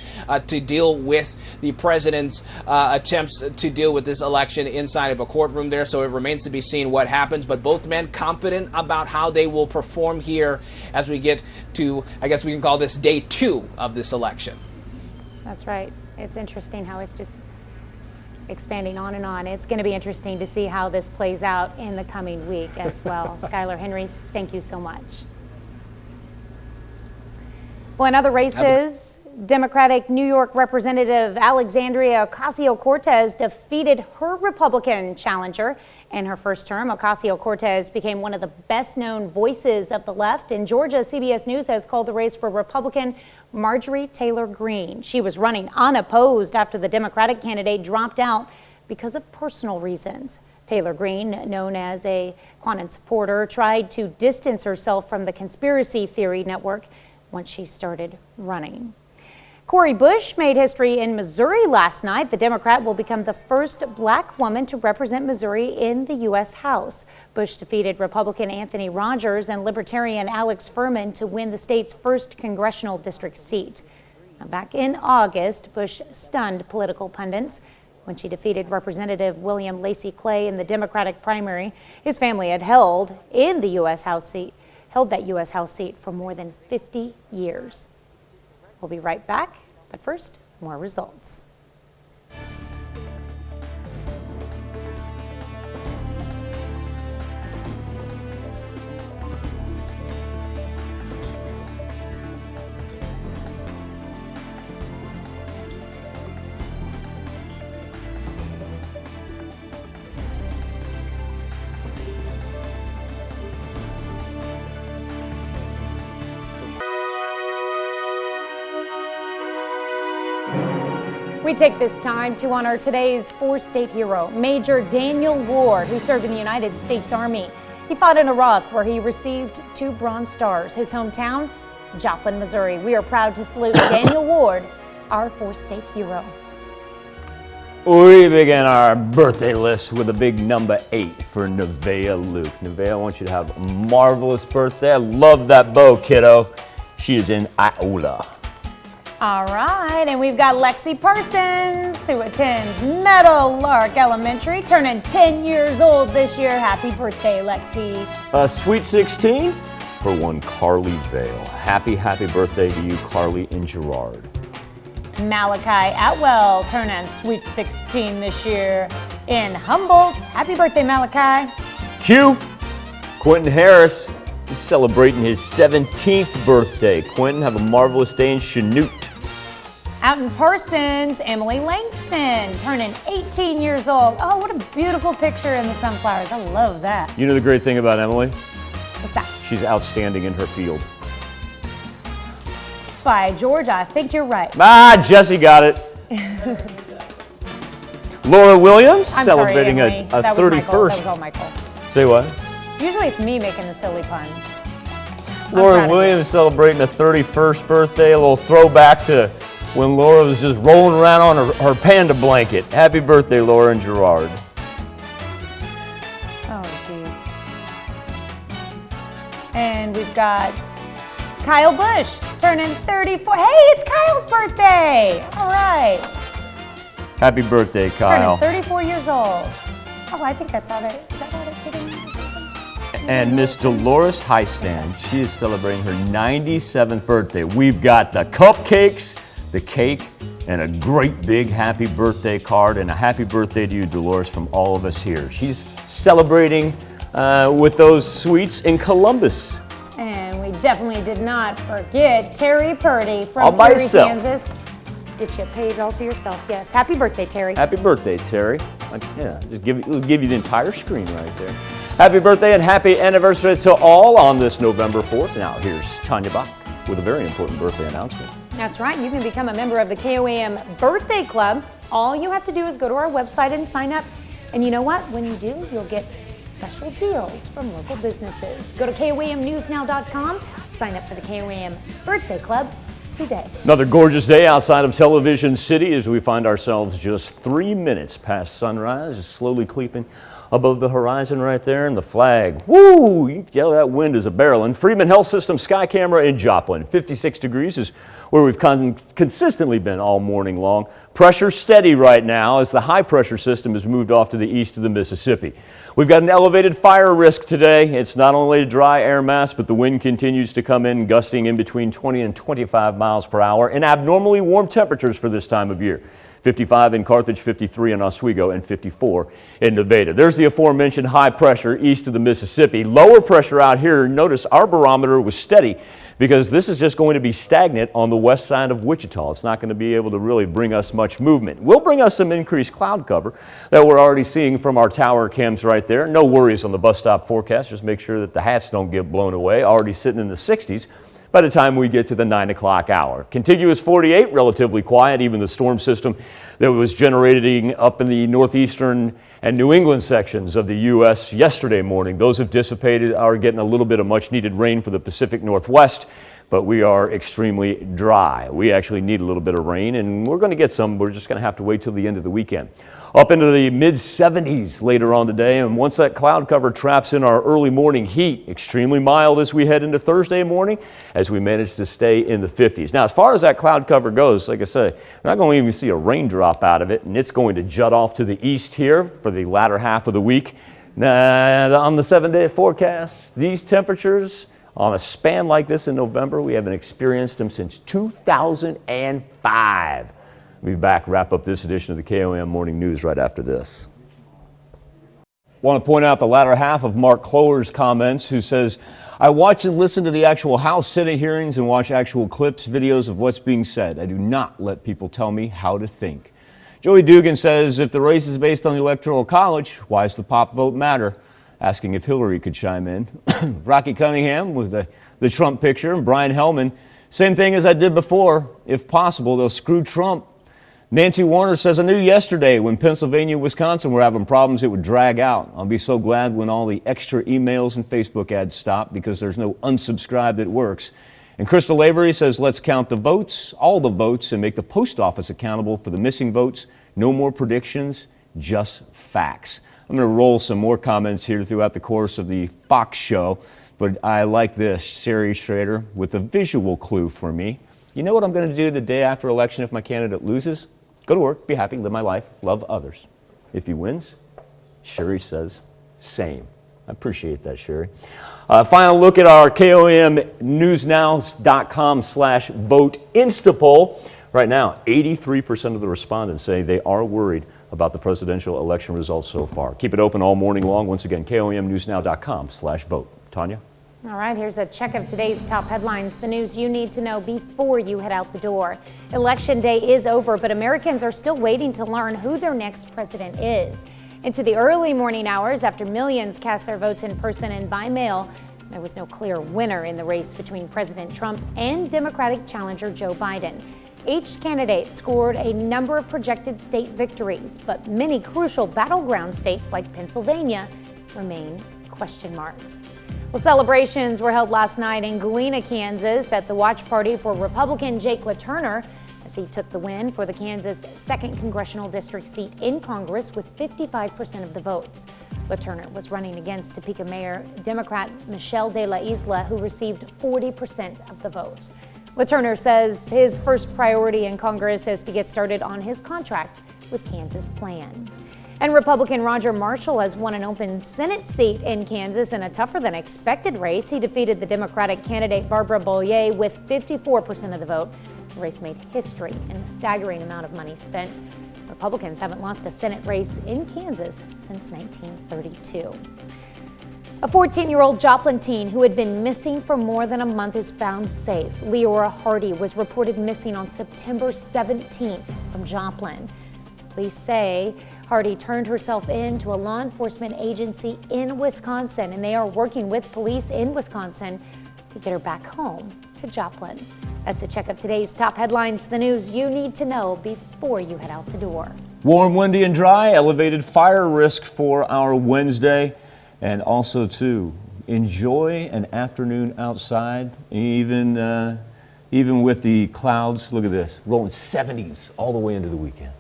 to deal with the president's attempts to deal with this election inside of a courtroom there. So it remains to be seen what happens. But both men confident about how they will perform here as we get to, I guess we can call this day 2 of this election. That's right. It's interesting how it's just expanding on and on. It's going to be interesting to see how this plays out in the coming week as well. Skylar Henry, thank you so much. Well, in other races, Democratic New York Representative Alexandria Ocasio-Cortez defeated her Republican challenger in her first term. Ocasio-Cortez became one of the best-known voices of the left. In Georgia, CBS News has called the race for Republican Marjorie Taylor Greene. She was running unopposed after the Democratic candidate dropped out because of personal reasons. Taylor Greene, known as a QAnon supporter, tried to distance herself from the conspiracy theory network once she started running. Cori Bush made history in Missouri last night. The Democrat will become the first black woman to represent Missouri in the U.S. House. Bush defeated Republican Anthony Rogers and Libertarian Alex Furman to win the state's first congressional district seat. Now, back in August, Bush stunned political pundits when she defeated Representative William Lacey Clay in the Democratic primary. His family had held that U.S. House seat for more than 50 years. We'll be right back, but first, more results. We take this time to honor today's four-state hero, Major Daniel Ward, who served in the United States Army. He fought in Iraq, where he received 2 Bronze Stars. His hometown, Joplin, Missouri. We are proud to salute Daniel Ward, our four-state hero. We begin our birthday list with a big number 8 for Nevaeh Luke. Nevaeh, I want you to have a marvelous birthday. I love that bow, kiddo. She is in Iola. All right, and we've got Lexi Parsons, who attends Meadow Lark Elementary, turning 10 years old this year. Happy birthday, Lexi. Sweet 16 for one Carly Vale. Happy birthday to you, Carly and Gerard. Malachi Atwell turning sweet 16 this year in Humboldt. Happy birthday, Malachi. Q. Quentin Harris is celebrating his 17th birthday. Quentin, have a marvelous day in Chanute. Out in Parsons, Emily Langston turning 18 years old. Oh, what a beautiful picture in the sunflowers. I love that. You know the great thing about Emily? What's that? She's outstanding in her field. By Georgia, I think you're right. Jesse got it. Laura Williams I'm celebrating sorry, Emily. a That was 31st. Michael. That was all Michael. Say what? Usually it's me making the silly puns. Laura Williams celebrating a 31st birthday. A little throwback to when Laura was just rolling around on her panda blanket. Happy birthday, Laura and Gerard. Oh, jeez. And we've got Kyle Bush turning 34. Hey, it's Kyle's birthday. All right. Happy birthday, Kyle. Turning 34 years old. Oh, I think that's how they, is that how they're kidding? And Miss Dolores Heistand, she is celebrating her 97th birthday. We've got the cupcakes, the cake, and a great big happy birthday card. And a happy birthday to you, Dolores, from all of us here. She's celebrating with those sweets in Columbus. And we definitely did not forget Terry Purdy from All by Perry, yourself. Kansas. Get you a page all to yourself. Yes. Happy birthday, Terry. Happy birthday, Terry. Yeah, just it'll give you the entire screen right there. Happy birthday and happy anniversary to all on this November 4th. Now, here's Tanya Bach with a very important birthday announcement. That's right. You can become a member of the KOAM Birthday Club. All you have to do is go to our website and sign up. And you know what? When you do, you'll get special deals from local businesses. Go to KOAMnewsnow.com. Sign up for the KOAM Birthday Club today. Another gorgeous day outside of Television City as we find ourselves just 3 minutes past sunrise, just slowly creeping above the horizon right there, and the flag. Woo! You can yell that wind is a barreling. Freeman Health System Sky Camera in Joplin. 56 degrees is where we've consistently been all morning long. Pressure steady right now as the high pressure system has moved off to the east of the Mississippi. We've got an elevated fire risk today. It's not only a dry air mass, but the wind continues to come in, gusting in between 20 and 25 miles per hour, and abnormally warm temperatures for this time of year. 55 in Carthage, 53 in Oswego, and 54 in Nevada. There's the aforementioned high pressure east of the Mississippi. Lower pressure out here, notice our barometer was steady because this is just going to be stagnant on the west side of Wichita. It's not going to be able to really bring us much movement. Will bring us some increased cloud cover that we're already seeing from our tower cams right there. No worries on the bus stop forecast. Just make sure that the hats don't get blown away. Already sitting in the 60s. By the time we get to the 9 o'clock hour. Contiguous 48, relatively quiet. Even the storm system that was generating up in the northeastern and New England sections of the U.S. yesterday morning, those have dissipated, are getting a little bit of much needed rain for the Pacific Northwest, but we are extremely dry. We actually need a little bit of rain, and we're going to get some. We're just going to have to wait till the end of the weekend. Up into the mid-70s later on today, and once that cloud cover traps in our early morning heat, extremely mild as we head into Thursday morning, as we manage to stay in the 50s. Now, as far as that cloud cover goes, like I say, we're not going to even see a raindrop out of it, and it's going to jut off to the east here for the latter half of the week. Now, on the 7-day forecast, these temperatures on a span like this in November, we haven't experienced them since 2005. We'll be back, wrap up this edition of the KOAM Morning News right after this. Want to point out the latter half of Mark Clower's comments, who says, I watch and listen to the actual House Senate hearings and watch actual clips, videos of what's being said. I do not let people tell me how to think. Joey Dugan says, if the race is based on the Electoral College, why does the pop vote matter? Asking if Hillary could chime in. Rocky Cunningham with the Trump picture, and Brian Hellman, same thing as I did before. If possible, they'll screw Trump. Nancy Warner says, I knew yesterday when Pennsylvania and Wisconsin were having problems, it would drag out. I'll be so glad when all the extra emails and Facebook ads stop because there's no unsubscribe that works. And Crystal Avery says, let's count the votes, all the votes, and make the post office accountable for the missing votes. No more predictions, just facts. I'm going to roll some more comments here throughout the course of the Fox show, but I like this. Siri Schrader with a visual clue for me. You know what I'm going to do the day after election if my candidate loses? Go to work, be happy, live my life, love others. If he wins, Sherry says, same. I appreciate that, Sherry. Final look at our KOAMnewsnow.com/vote Instapoll. Right now, 83% of the respondents say they are worried about the presidential election results so far. Keep it open all morning long. Once again, KOAMnewsnow.com/vote. Tanya? All right, here's a check of today's top headlines, the news you need to know before you head out the door. Election day is over, but Americans are still waiting to learn who their next president is. Into the early morning hours, after millions cast their votes in person and by mail, there was no clear winner in the race between President Trump and Democratic challenger Joe Biden. Each candidate scored a number of projected state victories, but many crucial battleground states like Pennsylvania remain question marks. Well, celebrations were held last night in Galena, Kansas at the watch party for Republican Jake LaTurner as he took the win for the Kansas 2nd Congressional District seat in Congress with 55% of the votes. LaTurner was running against Topeka Mayor Democrat Michelle De La Isla, who received 40% of the vote. LaTurner says his first priority in Congress is to get started on his contract with Kansas Plan. And Republican Roger Marshall has won an open Senate seat in Kansas in a tougher than expected race. He defeated the Democratic candidate Barbara Bollier with 54% of the vote. The race made history in the staggering amount of money spent. Republicans haven't lost a Senate race in Kansas since 1932. A 14-year-old Joplin teen who had been missing for more than a month is found safe. Leora Hardy was reported missing on September 17th from Joplin. Police say Hardy turned herself in to a law enforcement agency in Wisconsin, and they are working with police in Wisconsin to get her back home to Joplin. That's a check of today's top headlines, the news you need to know before you head out the door. Warm, windy, and dry, elevated fire risk for our Wednesday. And also, too, enjoy an afternoon outside, even with the clouds. Look at this, rolling 70s all the way into the weekend.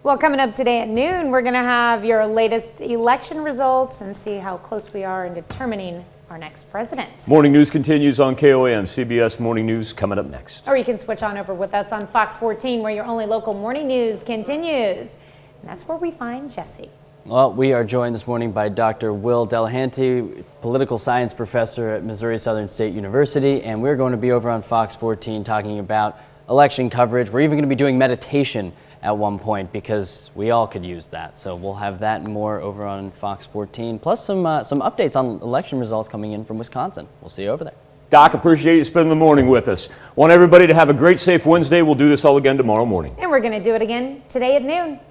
Well, coming up today at noon, we're going to have your latest election results and see how close we are in determining our next president. Morning news continues on KOAM. CBS Morning News coming up next. Or you can switch on over with us on Fox 14, where your only local morning news continues. And that's where we find Jesse. Well, we are joined this morning by Dr. Will Delahanty, political science professor at Missouri Southern State University, and we're going to be over on Fox 14 talking about election coverage. We're even going to be doing meditation at one point because we all could use that. So we'll have that and more over on Fox 14, plus some updates on election results coming in from Wisconsin. We'll see you over there. Doc, appreciate you spending the morning with us. Want everybody to have a great, safe Wednesday. We'll do this all again tomorrow morning. And we're going to do it again today at noon.